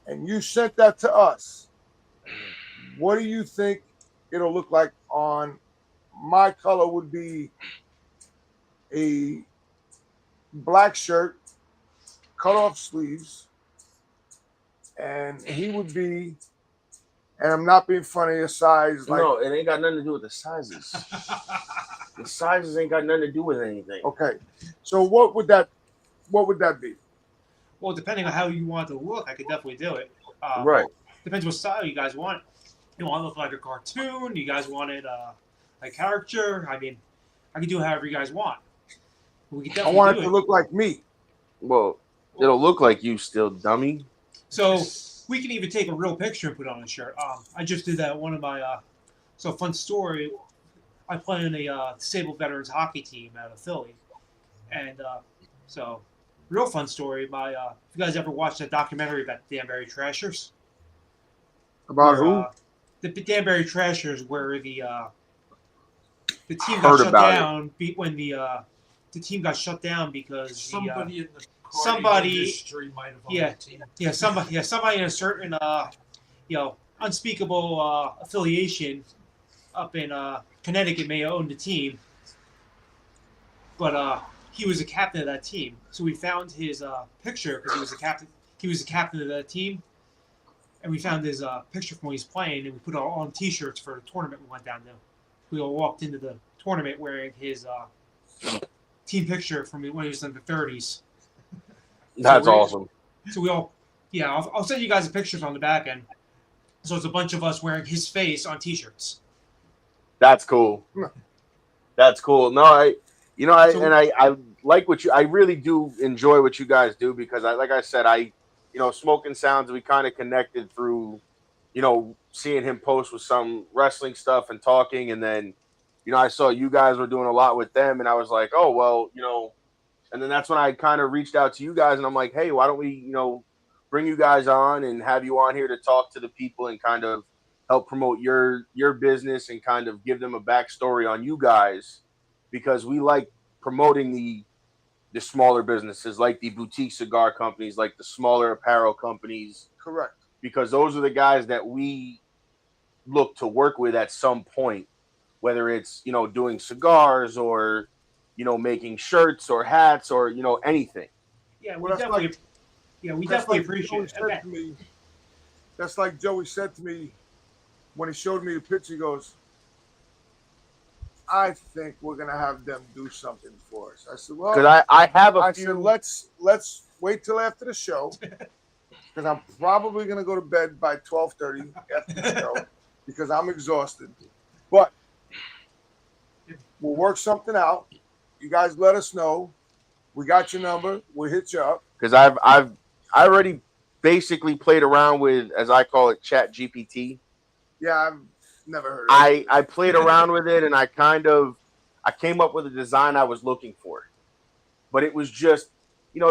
and you sent that to us, what do you think it'll look like on? My color would be a black shirt, cut off sleeves, and he would be, and I'm not being funny, a size like. No, it ain't got nothing to do with the sizes. The sizes ain't got nothing to do with anything. Okay, so what would that be? Well, depending on how you want it to look, I could definitely do it. Right. Depends what style you guys want. You want it to look like a cartoon? You guys want it a caricature? I mean, I can do however you guys want. We can I definitely want do it to look like me. Well, it'll look like you still, dummy. So we can even take a real picture and put it on a shirt. I just did that at one of my fun story. I play in a disabled veterans hockey team out of Philly, and so real fun story. If you guys ever watched that documentary about the Danbury Trashers? About who? The Danbury Trashers, where the team Heard got shut about down when the team got shut down because Somebody in the somebody industry might have owned the team. somebody in a certain unspeakable affiliation up in Connecticut may have owned the team, but he was a captain of that team. So we found his picture because he was a captain. He was the captain of that team, and we found his picture from when he was playing, and we put it on T-shirts for the tournament we went down to. We all walked into the tournament wearing his team picture from when he was in the 30s. That's awesome. So we all, I'll send you guys the pictures on the back end. So it's a bunch of us wearing his face on T-shirts. That's cool. That's cool. No, I like what I really do enjoy what you guys do because like I said, Smoking Sounds, we kind of connected through, seeing him post with some wrestling stuff and talking. And then, I saw you guys were doing a lot with them and I was like, oh, well, and then that's when I kind of reached out to you guys and I'm like, hey, why don't we, bring you guys on and have you on here to talk to the people and kind of help promote your business and kind of give them a backstory on you guys, because we like promoting the smaller businesses, like the boutique cigar companies, like the smaller apparel companies. Correct. Because those are the guys that we look to work with at some point, whether it's, doing cigars or, making shirts or hats or, anything. Yeah, we Well, that's definitely. like- we That's definitely like appreciate Joey it. said Okay. to me- That's like Joey said to me when he showed me the picture. He goes, "I think we're gonna have them do something for us." I said, "Well, Because I have a I few. said let's wait till after the show because I'm probably gonna go to bed by 12:30 after the show because I'm exhausted. But we'll work something out. You guys let us know. We got your number. We'll hit you up." Because I already basically played around with, as I call it, Chat GPT. Yeah, I've never heard of it. I played around with it, and I came up with a design I was looking for. But it was just,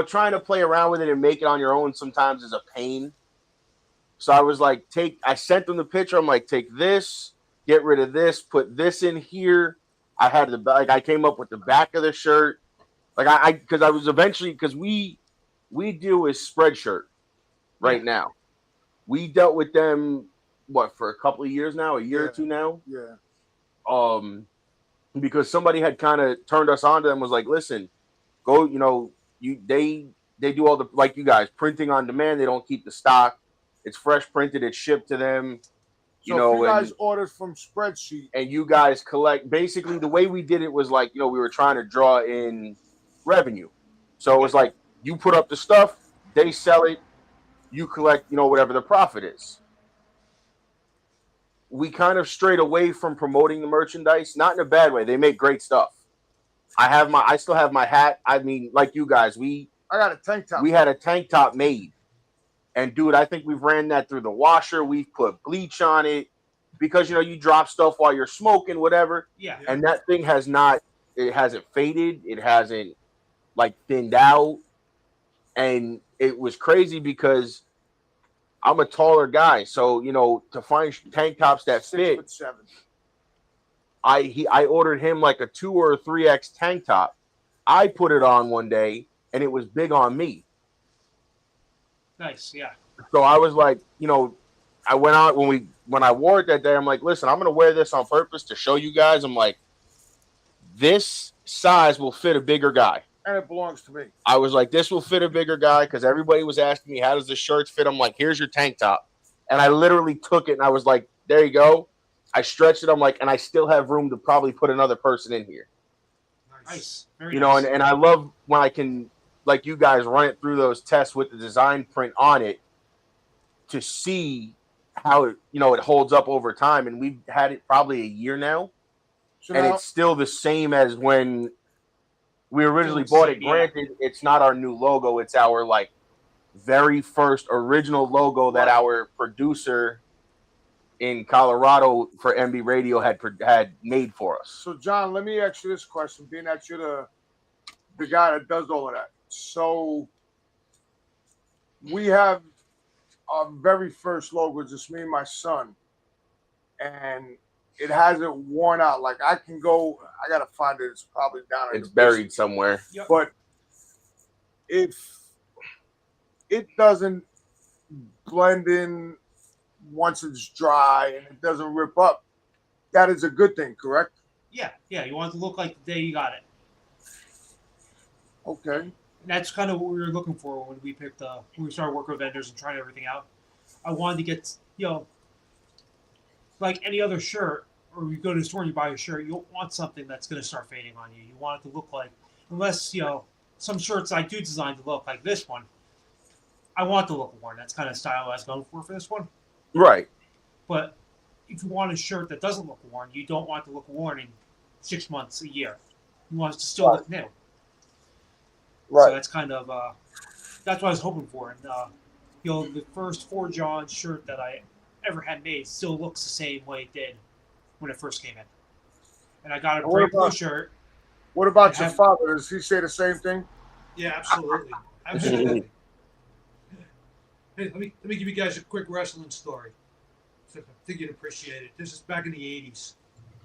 trying to play around with it and make it on your own sometimes is a pain. So I was like, I sent them the picture. I'm like, take this, get rid of this, put this in here. I had I came up with the back of the shirt. Like because I was eventually, because we deal with Spreadshirt right now. We dealt with them for a couple of years now, a year or two now. Yeah. Because somebody had kind of turned us on to them, was like, listen, go, they do all the, like you guys, printing on demand. They don't keep the stock. It's fresh printed. It's shipped to them. So if you guys ordered from Spreadsheet and you guys collect, basically the way we did it was like, we were trying to draw in revenue. So it was like, you put up the stuff, they sell it, you collect, whatever the profit is. We kind of strayed away from promoting the merchandise, not in a bad way. They make great stuff. I still have my hat. I mean, like you guys, I got a tank top. We had a tank top made. And dude, I think we've ran that through the washer. We've put bleach on it because, you drop stuff while you're smoking, whatever. Yeah. And that thing it hasn't faded. It hasn't thinned out. And it was crazy because I'm a taller guy. So, to find tank tops that fit, 6'7". I ordered him like a 2 or a 3X tank top. I put it on one day and it was big on me. Nice, yeah. So I was like, I went out when I wore it that day. I'm like, listen, I'm gonna wear this on purpose to show you guys. I'm like, this size will fit a bigger guy, and it belongs to me. I was like, this will fit a bigger guy because everybody was asking me, how does the shirts fit? I'm like, here's your tank top, and I literally took it and I was like, there you go. I stretched it. I'm like, and I still have room to probably put another person in here. Nice. And I love when I can, like you guys, run it through those tests with the design print on it to see how it, it holds up over time. And we've had it probably a year now, and it's still the same as when we originally bought it. Granted, it's not our new logo; it's our very first original logo that our producer in Colorado for MB Radio had made for us. So, John, let me ask you this question, being that you're the guy that does all of that. So, we have our very first logo, just me and my son, and it hasn't worn out. Like, I got to find it. It's probably down in It's buried somewhere. Yep. But if it doesn't blend in once it's dry and it doesn't rip up, that is a good thing, correct? Yeah. You want it to look like the day you got it. Okay. And that's kind of what we were looking for when we when we started working with vendors and trying everything out. I wanted to get, like any other shirt, or you go to the store and you buy a shirt, you don't want something that's going to start fading on you. You want it to look like, unless, some shirts I do design to look like this one, I want to look worn. That's kind of style I was going for this one. Right. But if you want a shirt that doesn't look worn, you don't want it to look worn in 6 months, a year. You want it to still look new. Right. So that's kind of that's what I was hoping for. And the first 4 John shirt that I ever had made still looks the same way it did when it first came in. And I got a bright blue shirt. What about your father? Does he say the same thing? Yeah, absolutely. Absolutely. Hey, let me give you guys a quick wrestling story. So I think you'd appreciate it. This is back in the 80s.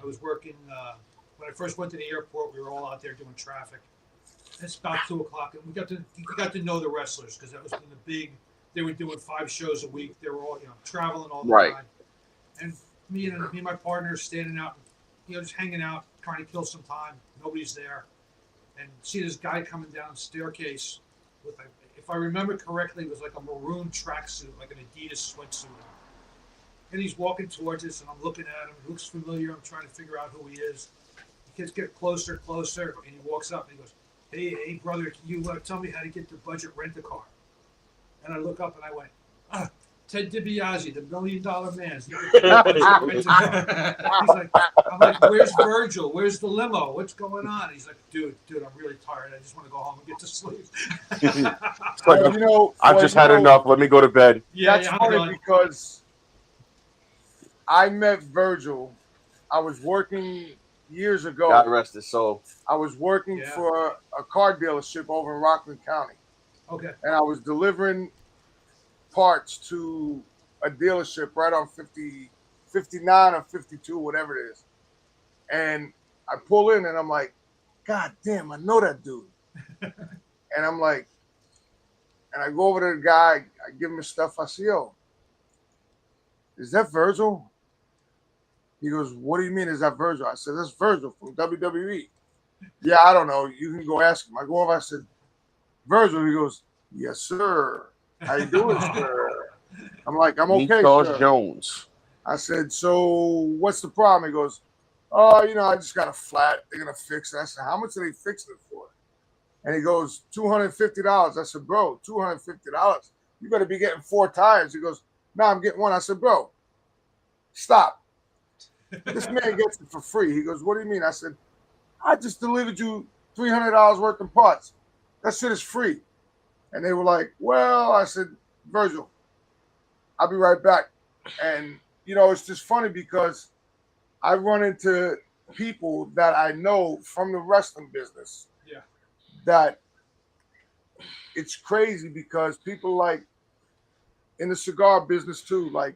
I was working, when I first went to the airport, we were all out there doing traffic. It's about 2 o'clock, and we got to know the wrestlers because that was when they were doing 5 shows a week. They were all, traveling all the time. And me and my partner standing out, just hanging out, trying to kill some time. Nobody's there. And see this guy coming down the staircase with a if I remember correctly, it was like a maroon tracksuit, like an Adidas sweatsuit. And he's walking towards us, and I'm looking at him. He looks familiar. I'm trying to figure out who he is. The kids get closer, and he walks up and he goes, "Hey, brother, can you tell me how to get the budget rent-a-car?" And I look up and I went, Ted DiBiase, the $1 Million Man. He's like, I'm like, "Where's Virgil? Where's the limo? What's going on?" He's like, dude, I'm really tired. I just want to go home and get to sleep. I've just had enough. Let me go to bed. Yeah, that's funny because I met Virgil. I was working years ago. God rest his soul. I was working for a car dealership over in Rockland County. Okay. And I was delivering parts to a dealership right on 59 or 52, whatever it is. And I pull in and I'm like, God damn, I know that dude. And I'm like, and I go over to the guy, I give him his stuff. I say, "Yo, is that Virgil?" He goes, "What do you mean, is that Virgil?" I said, "That's Virgil from WWE." "Yeah, I don't know. You can go ask him." I go over, I said, "Virgil." He goes, "Yes, sir. How you doing, sir?" I'm like, "I'm okay, sir." Jones. I said, "So what's the problem?" He goes, "Oh, I just got a flat. They're going to fix it." I said, "How much are they fixing it for?" And he goes, $250. I said, "Bro, $250? You better be getting 4 tires." He goes, "No, I'm getting 1. I said, "Bro, stop. This man gets it for free." He goes, "What do you mean?" I said, "I just delivered you $300 worth of parts. That shit is free." And they were like, "Well," I said, "Virgil, I'll be right back." And, it's just funny because I run into people that I know from the wrestling business. Yeah. That it's crazy because people like in the cigar business too, like,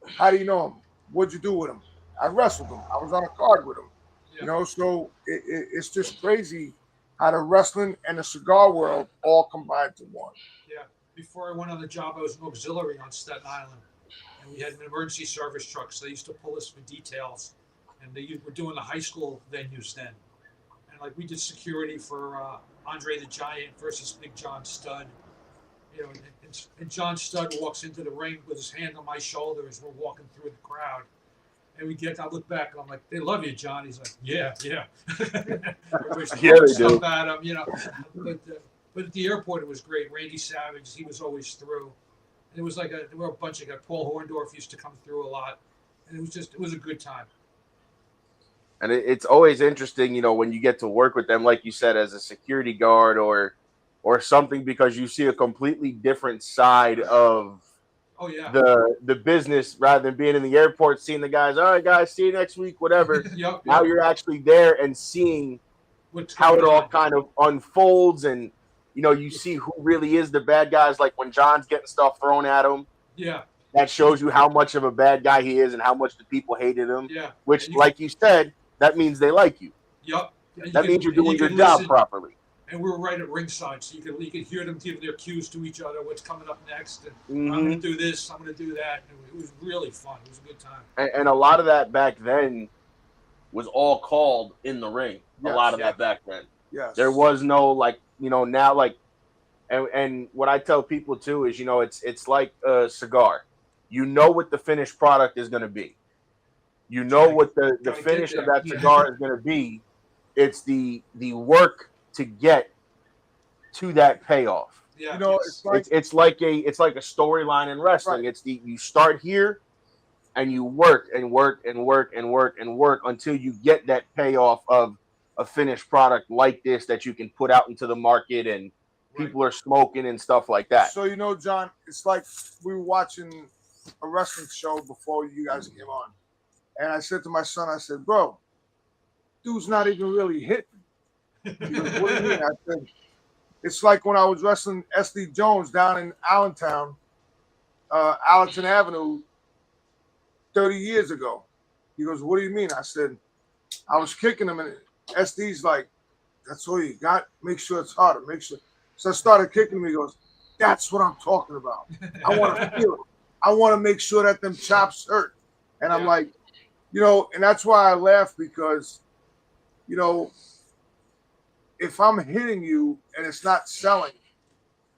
how do you know him? What'd you do with him? I wrestled him. I was on a card with him. Yeah. So it's just crazy how the wrestling and the cigar world all combined to one. Yeah. Before I went on the job, I was an auxiliary on Staten Island. And we had an emergency service truck, so they used to pull us for details. And they were doing the high school venues then. And like we did security for Andre the Giant versus Big John Studd. And John Studd walks into the ring with his hand on my shoulder as we're walking through the crowd. And I look back and I'm like, "They love you, John." He's like, "Yeah." Everybody's throwing stuff at him, But at the airport, it was great. Randy Savage, he was always through. It was like there were a bunch of guys. Paul Horndorf used to come through a lot. And it was a good time. And it's always interesting, when you get to work with them, like you said, as a security guard or something, because you see a completely different side of the business rather than being in the airport, seeing the guys, "All right, guys, see you next week," whatever. Now you're actually there and seeing how it all kind of unfolds, and you see who really is the bad guys. Like when John's getting stuff thrown at him. Yeah. That shows you how much of a bad guy he is and how much the people hated him. Yeah. Which, like you said, that means they like you. Yep. That means you're doing your job properly. And we were right at ringside, so you could hear them giving their cues to each other, what's coming up next, and I'm going to do this, I'm going to do that. And it was really fun. It was a good time. And a lot of that back then was all called in the ring. Yes, a lot of that back then. Yes. There was no now and what I tell people too is it's like a cigar. You know what the finished product is going to be. You know what the finish of that cigar is going to be. It's the work to get to that payoff. Yeah, it's like a storyline in wrestling. Right. You start here and you work and work and work and work and work until you get that payoff of a finished product like this that you can put out into the market and people are smoking and stuff like that. So John, it's like we were watching a wrestling show before you guys came on, and I said to my son, I said, "Bro, dude's not even really hitting." He goes, "What do you mean?" I said, "It's like when I was wrestling SD Jones down in Allentown, Allerton Avenue, 30 years ago." He goes, "What do you mean?" I said, "I was kicking him, and SD's like, 'That's all you got? Make sure it's harder. Make sure." So I started kicking him. He goes, "That's what I'm talking about. I want to feel it. I want to make sure that them chops hurt." And I'm like, and that's why I laugh because, if I'm hitting you and it's not selling,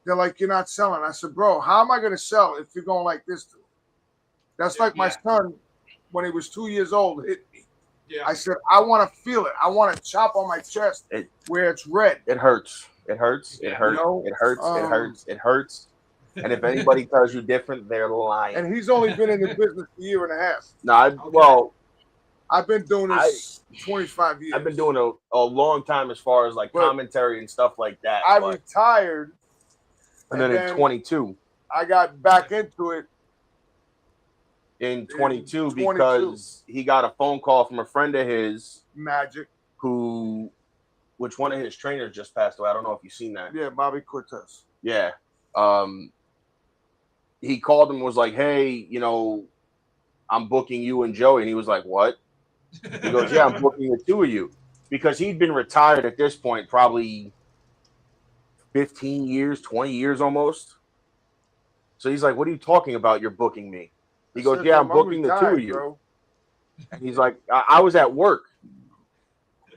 They're like, you're not selling. I said, bro, how am I going to sell if you're going like this? That's like my son, when he was 2 years old, hit me. Yeah. I said, I want to feel it. I want to chop on my chest where it's red. It hurts. It hurts. It hurts. You know, it hurts. It hurts. It hurts. And if anybody tells you different, they're lying. And he's only been in the business a year and a half. No, well, I've been doing this 25 years. I've been doing a long time as far as like commentary and stuff like that. I retired. And then in 22. I got back into it. In 22 because he got a phone call from a friend of his. Magic. Which one of his trainers just passed away. I don't know if you've seen that. Yeah, Bobby Cortez. Yeah. He called him and was like, hey, you know, I'm booking you and Joey. And he was like, what? He goes, yeah, I'm booking the two of you. Because he'd been retired at this point probably 15 years, 20 years almost. So he's like, what are you talking about? You're booking me. He goes, yeah, I'm booking the two of you. Bro. And he's like, I was at work.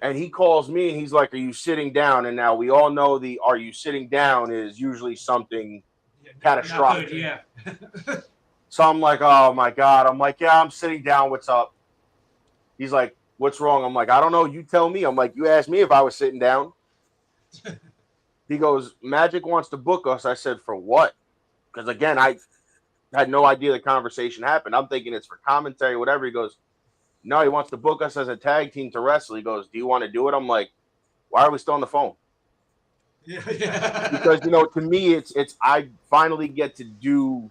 And he calls me and he's like, are you sitting down? And now we all know the are you sitting down is usually something catastrophic. Good, yeah. So I'm like, oh my God. I'm like, yeah, I'm sitting down. What's up? He's like, what's wrong? I'm like, I don't know. You tell me. I'm like, you asked me if I was sitting down. He goes, Magic wants to book us. I said, for what? Because again, I had no idea the conversation happened. I'm thinking it's for commentary, whatever. He goes, no, he wants to book us as a tag team to wrestle. He goes, do you want to do it? I'm like, why are we still on the phone? Yeah. Because, you know, to me, it's I finally get to do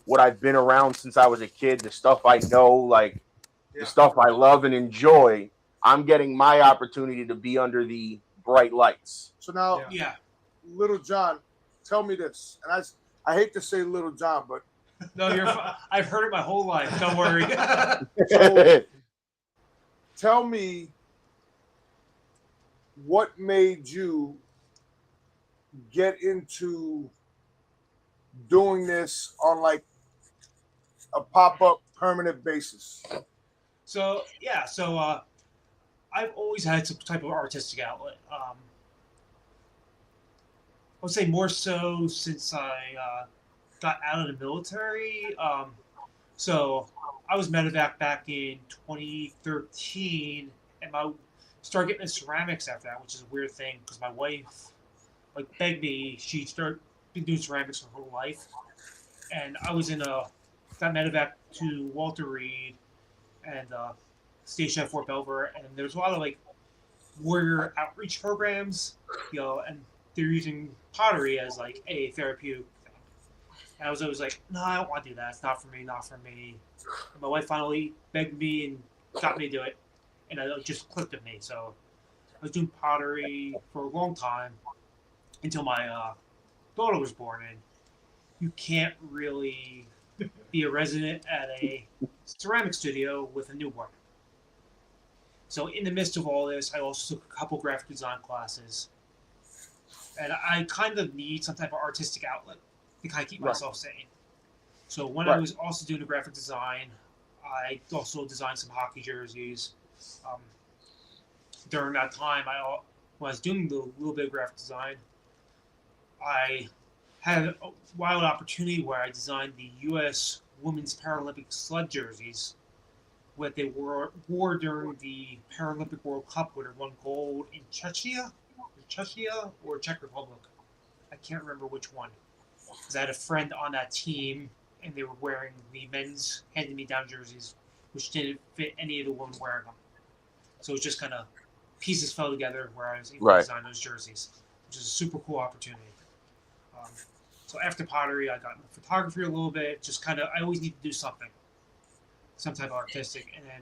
what I've been around since I was a kid, the stuff I know, like the stuff I love and enjoy. I'm getting my opportunity to be under the bright lights. So now, Little John, tell me this. And I hate to say Little John, but no, I've heard it my whole life. Don't worry. So, tell me what made you get into doing this on like a pop-up permanent basis? So I've always had some type of artistic outlet. I would say more so since I got out of the military. So I was medevac back in 2013, and I started getting into ceramics after that, which is a weird thing because my wife like begged me. She been doing ceramics her whole life, and I was got medevac to Walter Reed and station at Fort Belvoir, and there's a lot of like warrior outreach programs, you know, and they're using pottery as like a therapeutic thing. And I was always like, no, I don't want to do that. It's not for me, not for me. And my wife finally begged me and got me to do it, and it just clicked with me. So I was doing pottery for a long time until my daughter was born, and you can't really be a resident at a ceramic studio with a newborn. So in the midst of all this, I also took a couple graphic design classes. And I kind of need some type of artistic outlet to kind of keep myself sane. So when I was also doing the graphic design, I also designed some hockey jerseys. During that time, when I was doing the little bit of graphic design, I had a wild opportunity where I designed the U.S. Women's Paralympic sled jerseys, what they wore during the Paralympic World Cup, where they won gold in Czechia or Czech Republic. I can't remember which one. Because I had a friend on that team, and they were wearing the men's hand-me-down jerseys, which didn't fit any of the women wearing them. So it was just kind of pieces fell together where I was able to design those jerseys, which is a super cool opportunity. So after pottery, I got into photography a little bit. Just kind of, I always need to do something, some type of artistic. And then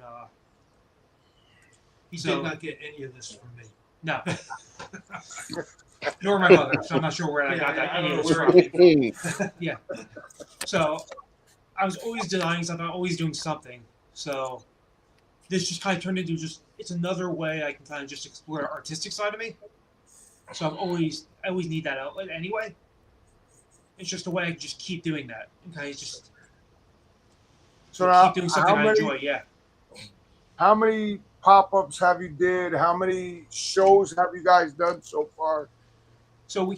he did not get any of this from me. No. Nor my mother, so I'm not sure where I got that any of this from. Yeah. So I was always designing something, always doing something. So this just kind of turned into it's another way I can kind of just explore the artistic side of me. So I always need that outlet anyway. It's just a way I can just keep doing that. And kind of just keep doing something I enjoy, How many pop-ups have you did? How many shows have you guys done so far? So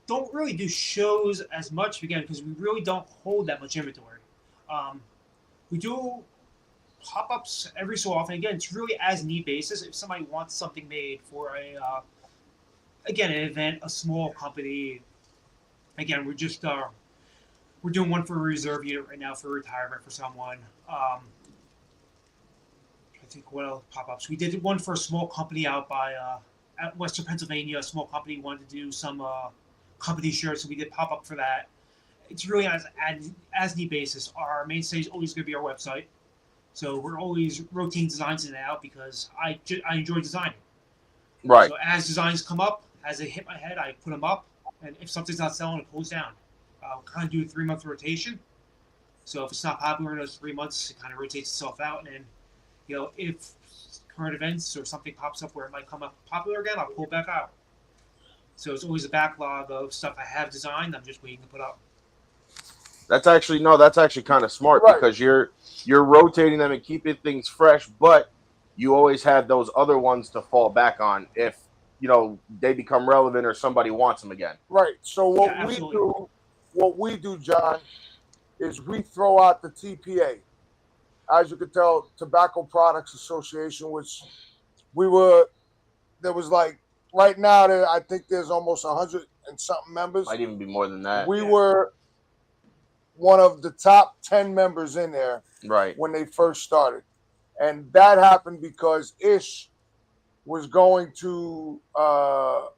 don't really do shows as much again because we really don't hold that much inventory. We do pop-ups every so often. Again, it's really as need basis. If somebody wants something made for an event, a small company. Again, we're just we're doing one for a reserve unit right now for retirement for someone. I think what else pop-ups? We did one for a small company out by at Western Pennsylvania. A small company wanted to do some company shirts, so we did pop-up for that. It's really as need basis. Our mainstay is always going to be our website. So we're always rotating designs in and out because I enjoy designing. Right. So as designs come up, as they hit my head, I put them up. And if something's not selling, it pulls down. Kind of do a 3-month rotation. So if it's not popular in those 3 months, it kind of rotates itself out. And if current events or something pops up where it might come up popular again, I'll pull it back out. So it's always a backlog of stuff I have designed. I'm just waiting to put up. That's actually kind of smart because you're rotating them and keeping things fresh, but you always have those other ones to fall back on if they become relevant or somebody wants them again. Right. So what we do, John, is we throw out the TPA. As you can tell, Tobacco Products Association, which there was like right now I think there's almost 100 and something members. Might even be more than that. We were one of the top 10 members in there when they first started. And that happened because Ish was going to so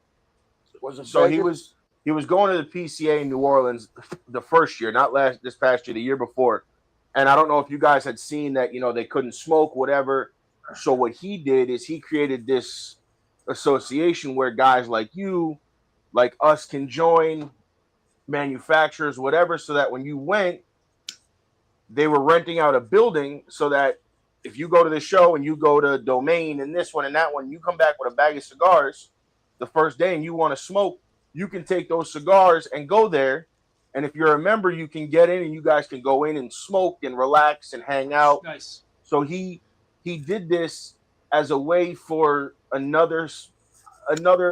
Vegas? he was going to the PCA in New Orleans the first year, not this past year, the year before. And I don't know if you guys had seen that, they couldn't smoke, whatever. So what he did is he created this association where guys like you, like us, can join, manufacturers, whatever, so that when you went, they were renting out a building so that if you go to the show and you go to Domain and this one and that one, you come back with a bag of cigars the first day and you want to smoke, you can take those cigars and go there. And if you're a member, you can get in and you guys can go in and smoke and relax and hang out. Nice. So he did this as a way for another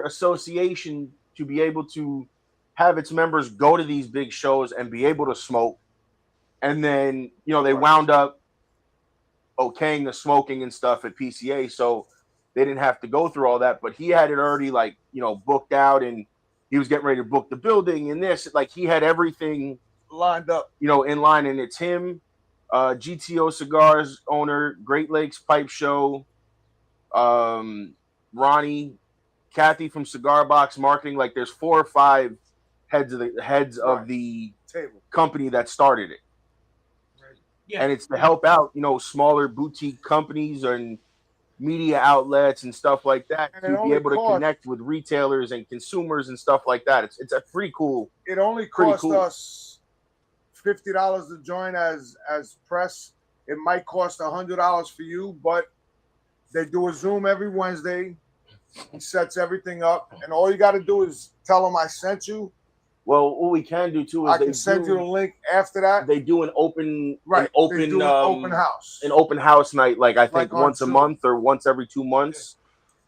association to be able to have its members go to these big shows and be able to smoke. And then, they wound up okaying the smoking and stuff at PCA. So they didn't have to go through all that, but he had it already booked out and he was getting ready to book the building and this, he had everything lined up, in line. And it's him, GTO Cigars owner, Great Lakes Pipe Show, Ronnie, Kathy from Cigar Box Marketing. There's 4 or 5 heads of the table company that started it. Right. Yeah. And it's to help out, smaller boutique companies and media outlets and stuff like that and to be able to connect with retailers and consumers and stuff like that. It's a pretty cool. It only cost us $50 to join as press. It might cost $100 for you, but they do a Zoom every Wednesday. He sets everything up, and all you got to do is tell them I sent you. Well, what we can do too is I can send you the link after that. They do an open open house, an open house night, I think once a month or once every 2 months,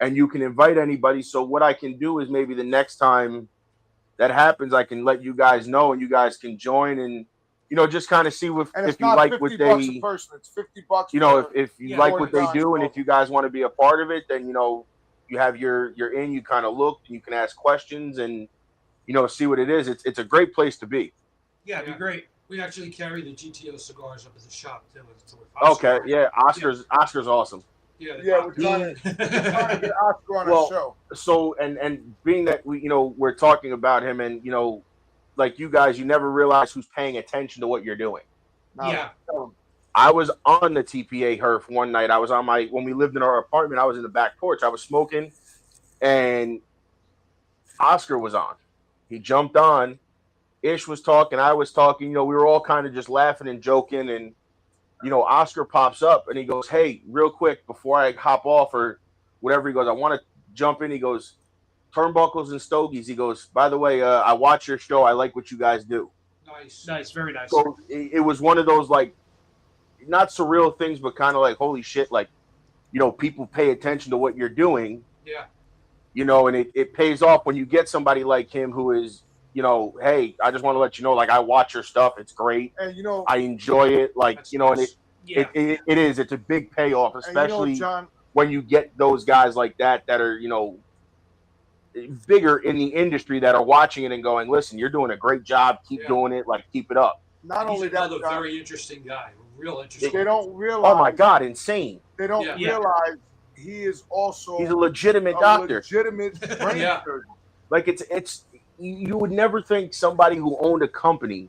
and you can invite anybody. So what I can do is maybe the next time that happens, I can let you guys know, and you guys can join and just kind of see if you like what they. $50 a person. It's $50. If you like what they do, and if you guys want to be a part of it, then you have you're in. You kind of look, and you can ask questions and. See what it is. It's a great place to be. Yeah, it'd be great. We actually carry the GTO cigars up at the shop too. Okay, yeah, Oscar's awesome. Yeah, we're trying to get Oscar on our show. So and being that we're talking about him and like you guys, you never realize who's paying attention to what you're doing. Yeah. I was on the TPA Herf one night. I was on when we lived in our apartment, I was in the back porch. I was smoking and Oscar was on. He jumped on. Ish was talking. I was talking. We were all kind of just laughing and joking. And, Oscar pops up and he goes, "Hey, real quick, before I hop off or whatever," he goes, "I want to jump in." He goes, "Turnbuckles and Stogies." He goes, "By the way, I watch your show. I like what you guys do." Nice. Very nice. So it was one of those, not surreal things, but kind of holy shit, people pay attention to what you're doing. Yeah. And it pays off when you get somebody like him who is, you know, hey, I just want to let you know, like, I watch your stuff. It's great. And you know, I enjoy it. Like, That's you know, nice. and it is. It's a big payoff, and you know, especially John, when you get those guys like that are, you know, bigger in the industry that are watching it and going, listen, you're doing a great job. Keep doing it. Like, keep it up. not He's only that, another John, very interesting guy. Real interesting. they don't realize. Oh my God, insane. They don't realize he is also He's a legitimate doctor. legitimate brain Yeah. surgeon. Like, it's you would never think somebody who owned a company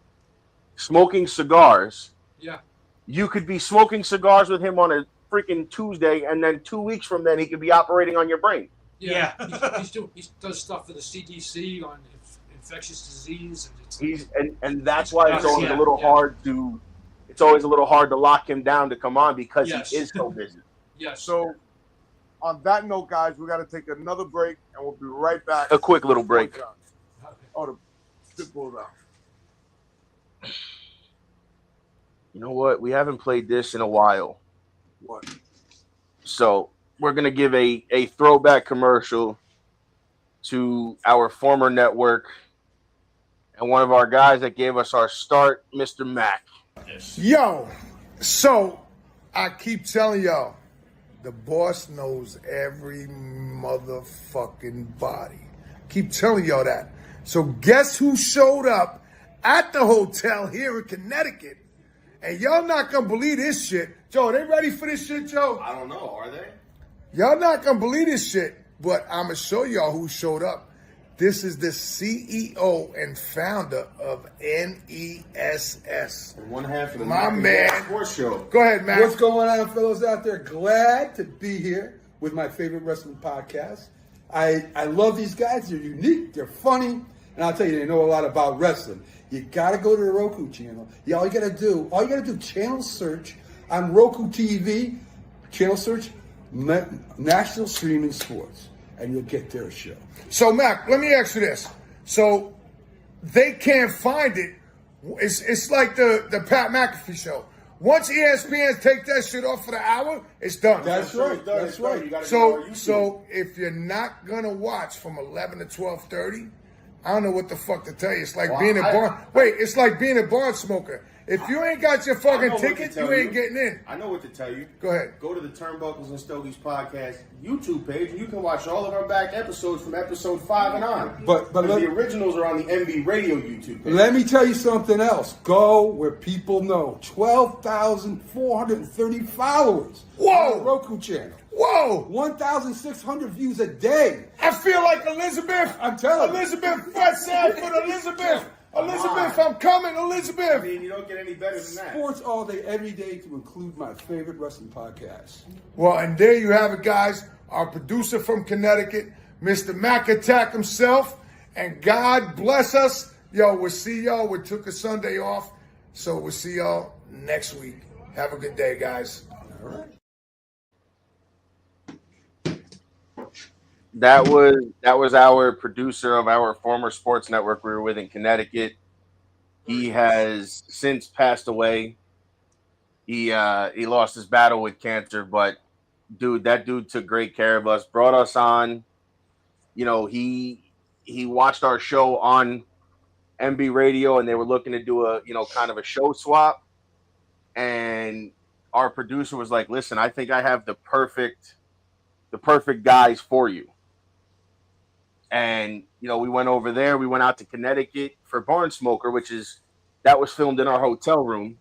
smoking cigars. Yeah. You could be smoking cigars with him on a freaking Tuesday, and then 2 weeks from then he could be operating on your brain. Yeah. he does stuff for the CDC on infectious disease. And that's why it's always a little hard to. It's always a little hard to lock him down to come on because he is so busy. Yes. So, on that note, guys, we got to take another break, and we'll be right back. A quick little break. Oh, the spit goes out. You know what? We haven't played this in a while. What? So we're gonna give a throwback commercial to our former network and one of our guys that gave us our start, Mr. Mac. Yo, so I keep telling y'all, the boss knows every motherfucking body. Keep telling y'all that. So guess who showed up at the hotel here in Connecticut? And y'all not gonna believe this shit. Joe, they ready for this shit, Joe? I don't know. Are they? Y'all not gonna believe this shit, but I'm gonna show y'all who showed up. This is the CEO and founder of NESS. And one half of the My man. Sports Show. Go ahead, man. What's going on, fellows out there? Glad to be here with my favorite wrestling podcast. I love these guys. They're unique. They're funny. And I'll tell you, they know a lot about wrestling. You got to go to the Roku channel. All you got to do, channel search on Roku TV, channel search National Streaming Sports, and you'll get their show. So, Mac, let me ask you this. So, they can't find it. It's like the Pat McAfee show. Once ESPN take that shit off for the hour, it's done. That's right. That's right. So if you're not going to watch from 11 to 12:30, I don't know what the fuck to tell you. It's like it's like being a bar smoker. If you ain't got your fucking ticket, you ain't getting in. I know what to tell you. Go ahead. Go to the Turnbuckles and Stogies podcast YouTube page, and you can watch all of our back episodes from episode 5 and on. But the originals are on the MB Radio YouTube page. Let me tell you something else. Go where people know. 12,430 followers. Whoa! On the Roku channel. Whoa! 1,600 views a day. I feel like Elizabeth. I'm telling you. Elizabeth, fat Sanford, Elizabeth. Elizabeth, I'm coming, Elizabeth. I mean, you don't get any better than that. Sports all day, every day, to include my favorite wrestling podcast. Well, and there you have it, guys. Our producer from Connecticut, Mr. Mac Attack himself. And God bless us. Yo, we'll see y'all. We took a Sunday off. So we'll see y'all next week. Have a good day, guys. All right. That was our producer of our former sports network we were with in Connecticut. He has since passed away. He lost his battle with cancer, but that dude took great care of us, brought us on. You know, he watched our show on MB Radio, and they were looking to do a kind of a show swap. And our producer was like, "Listen, I think I have the perfect guys for you." And, we went over there. We went out to Connecticut for Barn Smoker, that was filmed in our hotel room.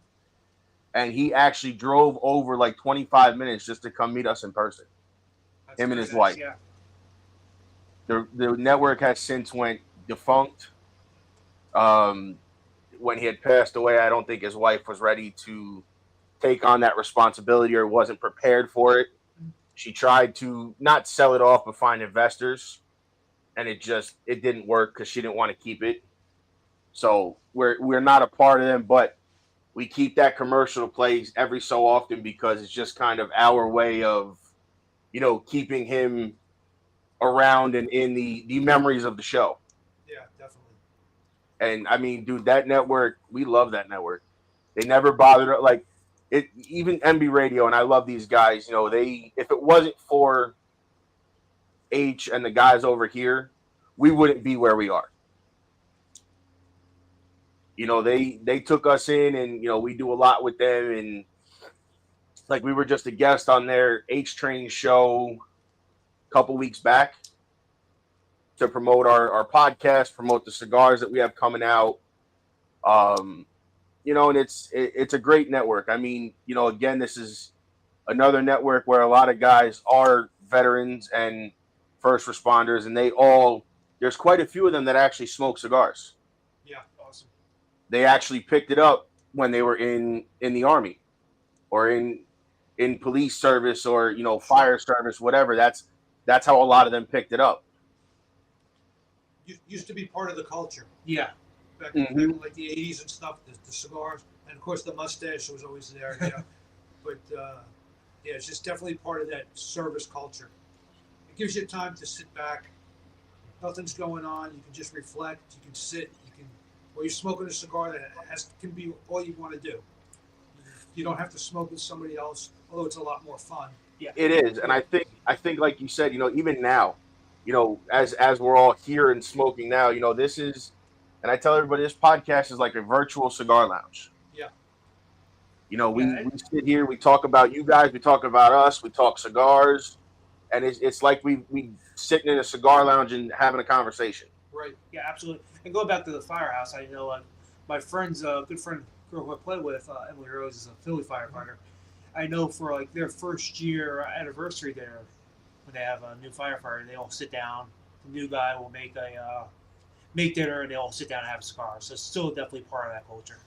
And he actually drove over like 25 minutes just to come meet us in person. Him and his wife. Yeah. The network has since went defunct. When he had passed away, I don't think his wife was ready to take on that responsibility or wasn't prepared for it. She tried to not sell it off, but find investors. And it didn't work because she didn't want to keep it. So we're not a part of them, but we keep that commercial plays every so often because it's just kind of our way of, keeping him around and in the memories of the show. Yeah, definitely. And I mean, dude, that network, we love that network. They never bothered like it. Even MB Radio, and I love these guys. If it wasn't for H and the guys over here, we wouldn't be where we are. You know, they took us in, and you know, we do a lot with them, and like we were just a guest on their H Train show a couple weeks back to promote our podcast, promote the cigars that we have coming out. You know, and it's a great network. I mean, you know, again, this is another network where a lot of guys are veterans and first responders, and there's quite a few of them that actually smoke cigars. Yeah, awesome. They actually picked it up when they were in the Army or in police service or, you know, fire service, whatever. That's how a lot of them picked it up. Used to be part of the culture. Yeah. Back in like the 80s and stuff, the cigars, and of course the mustache was always there. Yeah. But yeah, it's just definitely part of that service culture. It gives you time to sit back. Nothing's going on. You can just reflect. You can sit. While you're smoking a cigar that can be all you want to do. You don't have to smoke with somebody else, although it's a lot more fun. Yeah, it is. And I think like you said, you know, even now, you know, as we're all here and smoking now, you know, this is, and I tell everybody, this podcast is like a virtual cigar lounge. Yeah. You know, we sit here, we talk about you guys, we talk about us, we talk cigars, and it's like we sitting in a cigar lounge and having a conversation. Right. Yeah, absolutely. And going back to the firehouse, I know my friend's good friend, girl who I play with, Emily Rose, is a Philly firefighter. I know for like their first year anniversary there, when they have a new firefighter, they all sit down. The new guy will make dinner, and they all sit down and have a cigar. So it's still definitely part of that culture.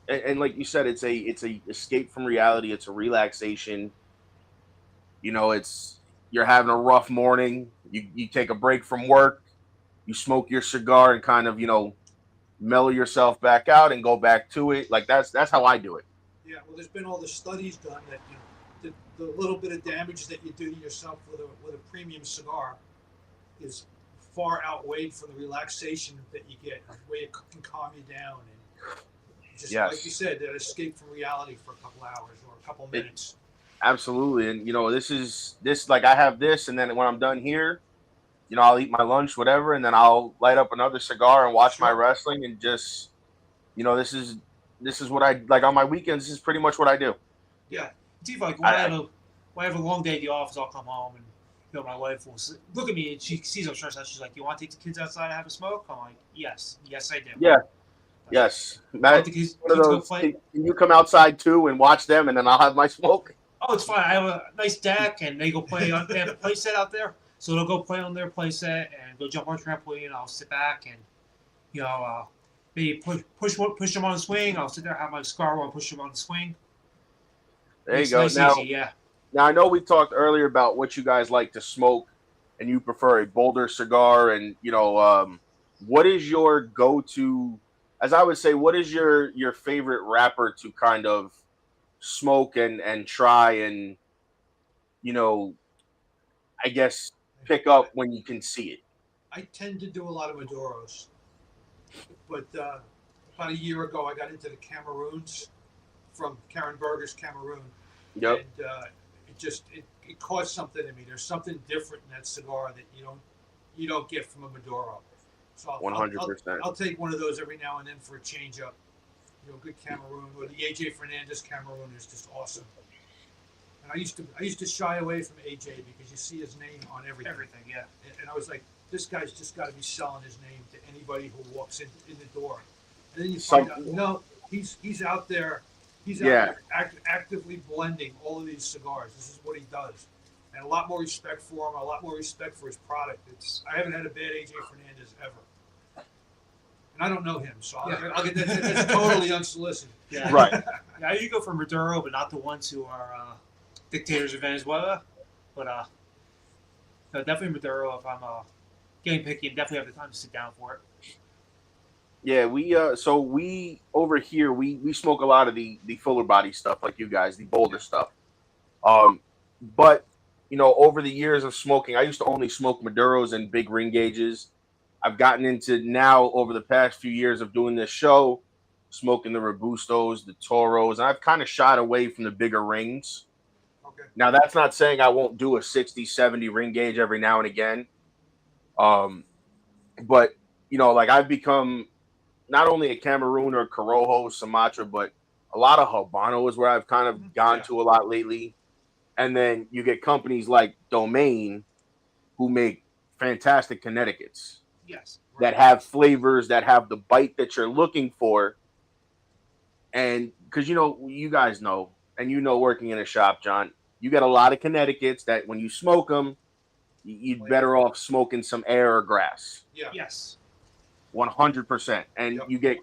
And like you said, it's a escape from reality. It's a relaxation. You know, you're having a rough morning. You take a break from work. You smoke your cigar and kind of, you know, mellow yourself back out and go back to it. Like that's how I do it. Yeah, well, there's been all the studies done that, you know, the little bit of damage that you do to yourself with a premium cigar is far outweighed from the relaxation that you get, where it can calm you down and just like you said, that escape from reality for a couple hours or a couple minutes. Absolutely, and you know, this like I have this, and then when I'm done here, you know, I'll eat my lunch, whatever, and then I'll light up another cigar and watch my wrestling, and just, you know, this is what I like on my weekends. This is pretty much what I do. Yeah, it's like when I have a long day at the office, I'll come home and, you know, my wife will look at me and she sees I'm stressed out. She's like, "You want to take the kids outside and have a smoke?" I'm like, "Yes, I do." Yeah, yes. Matt, can you come outside too and watch them, and then I'll have my smoke? Oh, it's fine. I have a nice deck, and they go play on. They have a play set out there, so they'll go play on their play set and go jump on trampoline. And I'll sit back and, you know, maybe push them on the swing. I'll sit there, have my cigar while I push them on the swing. There you go. Nice, now, easy, yeah. Now I know we talked earlier about what you guys like to smoke, and you prefer a bolder cigar, and you know, what is your go-to? As I would say, what is your favorite wrapper to kind of smoke and try and, you know, I guess pick up when you can see it? I tend to do a lot of Maduros, but about a year ago I got into the Cameroons from Karen Berger's Cameroon. Yep. And it caused something in me. There's something different in that cigar that you don't get from a Maduro. So 100%. I'll take one of those every now and then for a change up. You know, good Cameroon, or the AJ Fernandez Cameroon is just awesome. And I used to shy away from AJ because you see his name on everything. Everything, yeah. And I was like, this guy's just got to be selling his name to anybody who walks in the door. And then you find out, no, he's out there. He's out there actively blending all of these cigars. This is what he does. And a lot more respect for him, a lot more respect for his product. I haven't had a bad AJ Fernandez ever. And I don't know him, so I'll get that's totally unsolicited. Yeah. Right. Yeah, you go for Maduro, but not the ones who are dictators of Venezuela. But no, definitely Maduro if I'm getting picky and definitely have the time to sit down for it. Yeah, we over here we smoke a lot of the fuller body stuff like you guys, the bolder stuff. But you know, over the years of smoking, I used to only smoke Maduros and big ring gauges. I've gotten into now over the past few years of doing this show, smoking the Robustos, the Toros, and I've kind of shied away from the bigger rings. Okay. Now that's not saying I won't do a 60, 70 ring gauge every now and again. But you know, like I've become not only a Cameroon or Corojo, Sumatra, but a lot of Habano is where I've kind of gone to a lot lately. And then you get companies like Domain who make fantastic Connecticut's. Yes. That have flavors, that have the bite that you're looking for. And because, you guys know, and working in a shop, John, you get a lot of Connecticut's that when you smoke them, you'd better off smoking some air or grass. Yeah. Yes. 100%. And you get,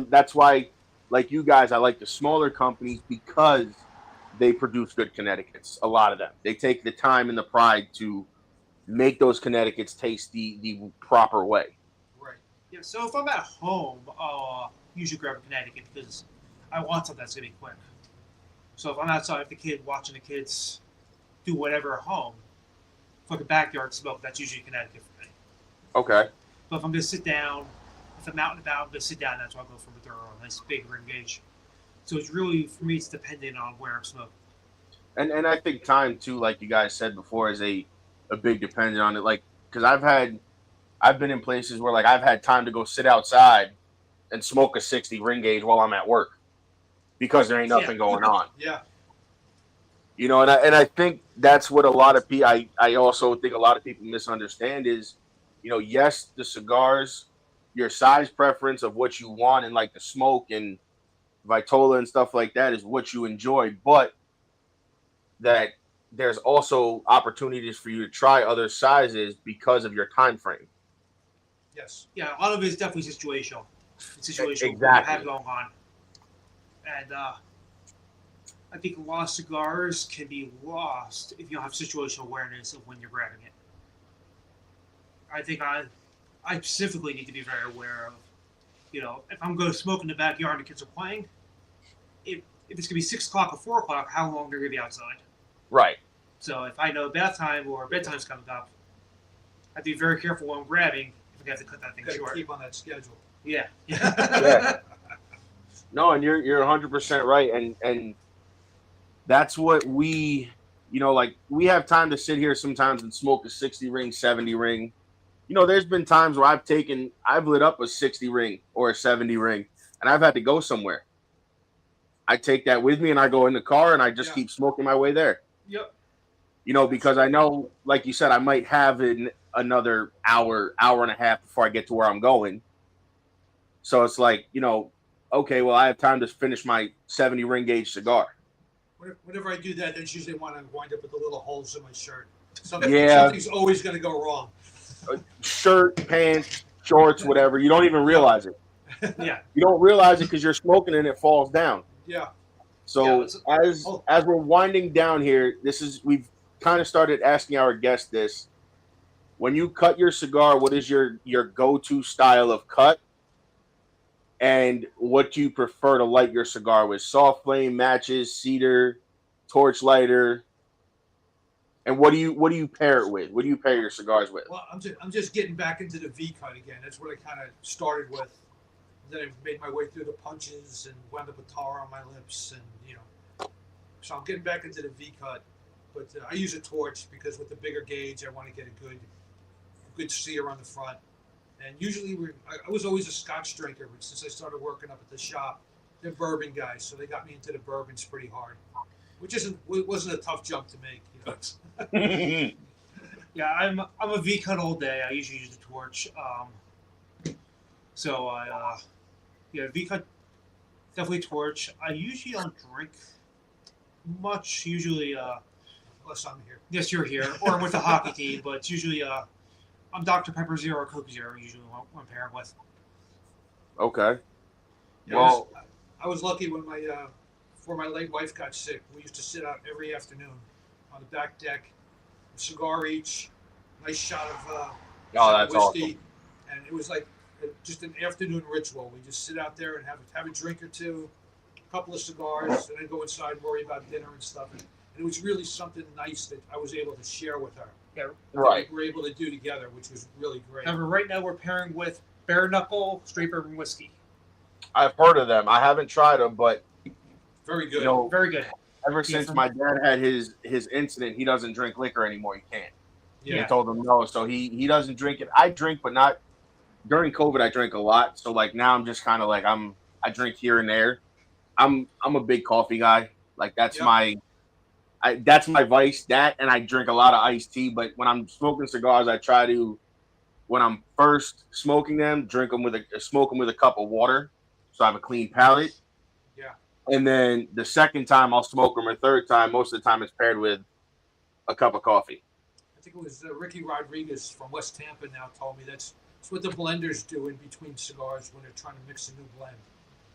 that's why, like you guys, I like the smaller companies because they produce good Connecticut's. A lot of them. They take the time and the pride to make those Connecticut's taste the proper way. Right. Yeah. So if I'm at home, I'll usually grab a Connecticut because I want something that's gonna be quick. So if I'm outside with the kid watching the kids do whatever at home, like a backyard smoke, that's usually Connecticut for me. Okay. But if I'm gonna sit down, if I'm out and about, I'm gonna sit down. That's why I go for Maduro, a nice big ring gauge. So it's really, for me, it's dependent on where I'm smoking. And I think time too, like you guys said before, is a big dependent on it. Like, because I've been in places where like I've had time to go sit outside and smoke a 60 ring gauge while I'm at work because there ain't nothing going on. Yeah. And I think that's what a lot of people, I also think a lot of people misunderstand is, yes, the cigars, your size preference of what you want and like the smoke and Vitola and stuff like that is what you enjoy, but that there's also opportunities for you to try other sizes because of your time frame. Yes. Yeah, a lot of it is definitely situational. It's situational. Exactly. What you have going on. And I think a lot of cigars can be lost if you don't have situational awareness of when you're grabbing it. I think I specifically need to be very aware of, if I'm going to smoke in the backyard and the kids are playing, if it's going to be 6 o'clock or 4 o'clock, how long they're going to be outside. Right. So if I know bath time or bedtime's coming up, I have to be very careful when I'm grabbing if I have to cut that thing short. Keep on that schedule. Yeah. Yeah. No, and you're 100% right, and that's what we, like we have time to sit here sometimes and smoke a 60 ring, 70 ring. There's been times where I've lit up a 60 ring or a 70 ring, and I've had to go somewhere. I take that with me, and I go in the car, and I just keep smoking my way there. Yep. Because I know, like you said, I might have another hour and a half before I get to where I'm going. So it's like, okay, well, I have time to finish my 70 ring gauge cigar. Whenever I do that, that's usually when I wind up with the little holes in my shirt. Yeah. Something's always going to go wrong. Shirt, pants, shorts, whatever. You don't even realize it. Yeah. You don't realize it because you're smoking and it falls down. Yeah. So as we're winding down here, we've kind of started asking our guests this. When you cut your cigar, what is your go-to style of cut? And what do you prefer to light your cigar with? Soft flame, matches, cedar, torch lighter? And what do you pair it with? What do you pair your cigars with? Well, I'm just getting back into the V cut again. That's what I kind of started with. Then I made my way through the punches and wound up with tar on my lips, and so I'm getting back into the V cut. But I use a torch because with the bigger gauge, I want to get a good sear on the front. And usually I was always a Scotch drinker, but since I started working up at the shop, they're bourbon guys, so they got me into the bourbons pretty hard, which wasn't a tough jump to make. Yeah, I'm a V cut all day. I usually use the torch. So I V cut, definitely torch. I usually don't drink much. Usually, unless I'm here. Yes, you're here, or I'm with the hockey team. But it's usually I'm Dr. Pepper Zero or Coke Zero. Usually, what I'm paired with. Okay. Yeah, well, I was lucky when before my late wife got sick. We used to sit out every afternoon on the back deck, a cigar each, nice shot of that's whiskey, awesome. And it was like just an afternoon ritual. We just sit out there and have a drink or two, a couple of cigars, and then go inside and worry about dinner and stuff. And it was really something nice that I was able to share with her. Yeah, right. We were able to do together, which was really great. However, right now we're pairing with bare knuckle straight bourbon whiskey. I've heard of them. I haven't tried them, but very good. Very good. Ever since my dad had his incident, he doesn't drink liquor anymore. He can't. Yeah. He told him no, so he doesn't drink it. I drink, but not during COVID, I drank a lot. So like now I'm just kind of like I drink here and there. I'm a big coffee guy. Like that's that's my vice. That, and I drink a lot of iced tea. But when I'm smoking cigars, I try to, when I'm first smoking them, smoke them with a cup of water, so I have a clean palate. Yeah. And then the second time I'll smoke them, or third time, most of the time it's paired with a cup of coffee. I think it was Ricky Rodriguez from West Tampa now told me that's what the blenders do in between cigars when they're trying to mix a new blend.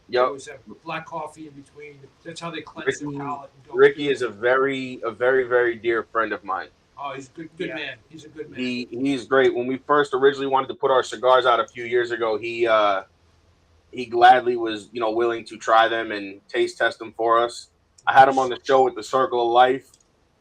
They always have black coffee in between. That's how they cleanse their palate. Ricky is a very, very dear friend of mine. Oh, he's a good man. He's a good man. He's great. When we first originally wanted to put our cigars out a few years ago, he gladly was, willing to try them and taste test them for us. I had him on the show with the Circle of Life.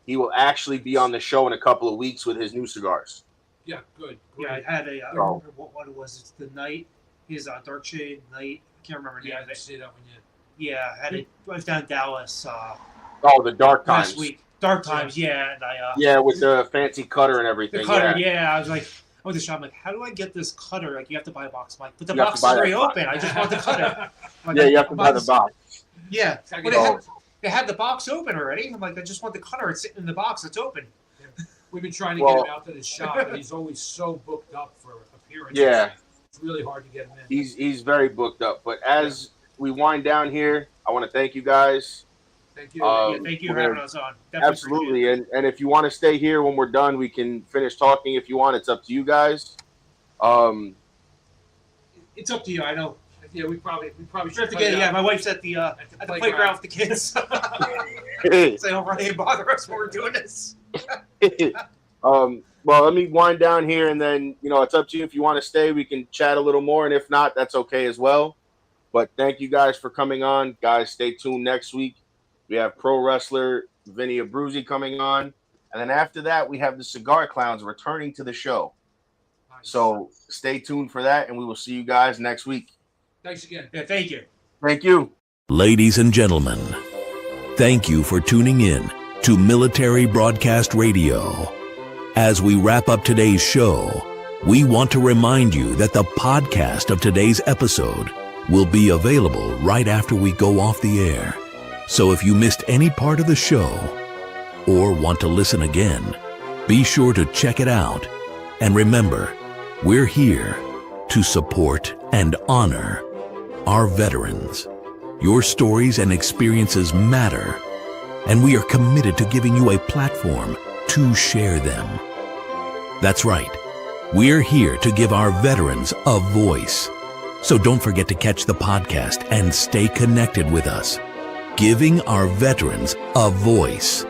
He will actually be on the show in a couple of weeks with his new cigars. Yeah, good. Yeah, I had I don't remember what it was. It's the night. His dark shade night. I can't remember the name. I didn't see that one yet. Yeah, I had it. I was down in Dallas. The Dark Times. Last week. Dark Times, yeah. And with the fancy cutter and everything. The cutter, I was like, I went to the shop. I'm like, how do I get this cutter? Like, you have to buy a box. I'm like, but the box is already open. I just want the cutter. Like, you have to buy the box. Yeah, they had the box open already. I'm like, I just want the cutter. It's sitting in the box. It's open. Yeah. We've been trying to get him out to the shop, but he's always so booked up for appearances. Yeah. It's really hard to get him in. He's very booked up. But as we wind down here, I want to thank you guys. Thank you. Thank you for having us on. Definitely absolutely. And if you want to stay here when we're done, we can finish talking if you want. It's up to you guys. It's up to you. I know. Yeah, we probably should. My wife's at the playground with the kids. So don't run and bother us when we're doing this. Well, let me wind down here, and then it's up to you. If you want to stay, we can chat a little more, and if not, that's okay as well. But thank you guys for coming on, guys. Stay tuned next week. We have pro wrestler Vinny Abruzzi coming on, and then after that, we have the Cigar Clowns returning to the show. Nice. So stay tuned for that, and we will see you guys next week. Thanks again. Yeah, thank you. Thank you. Ladies and gentlemen, thank you for tuning in to Military Broadcast Radio. As we wrap up today's show, we want to remind you that the podcast of today's episode will be available right after we go off the air. So if you missed any part of the show or want to listen again, be sure to check it out. And remember, we're here to support and honor our veterans. Your stories and experiences matter, and we are committed to giving you a platform to share them. That's right. We're here to give our veterans a voice. So don't forget to catch the podcast and stay connected with us. Giving our veterans a voice.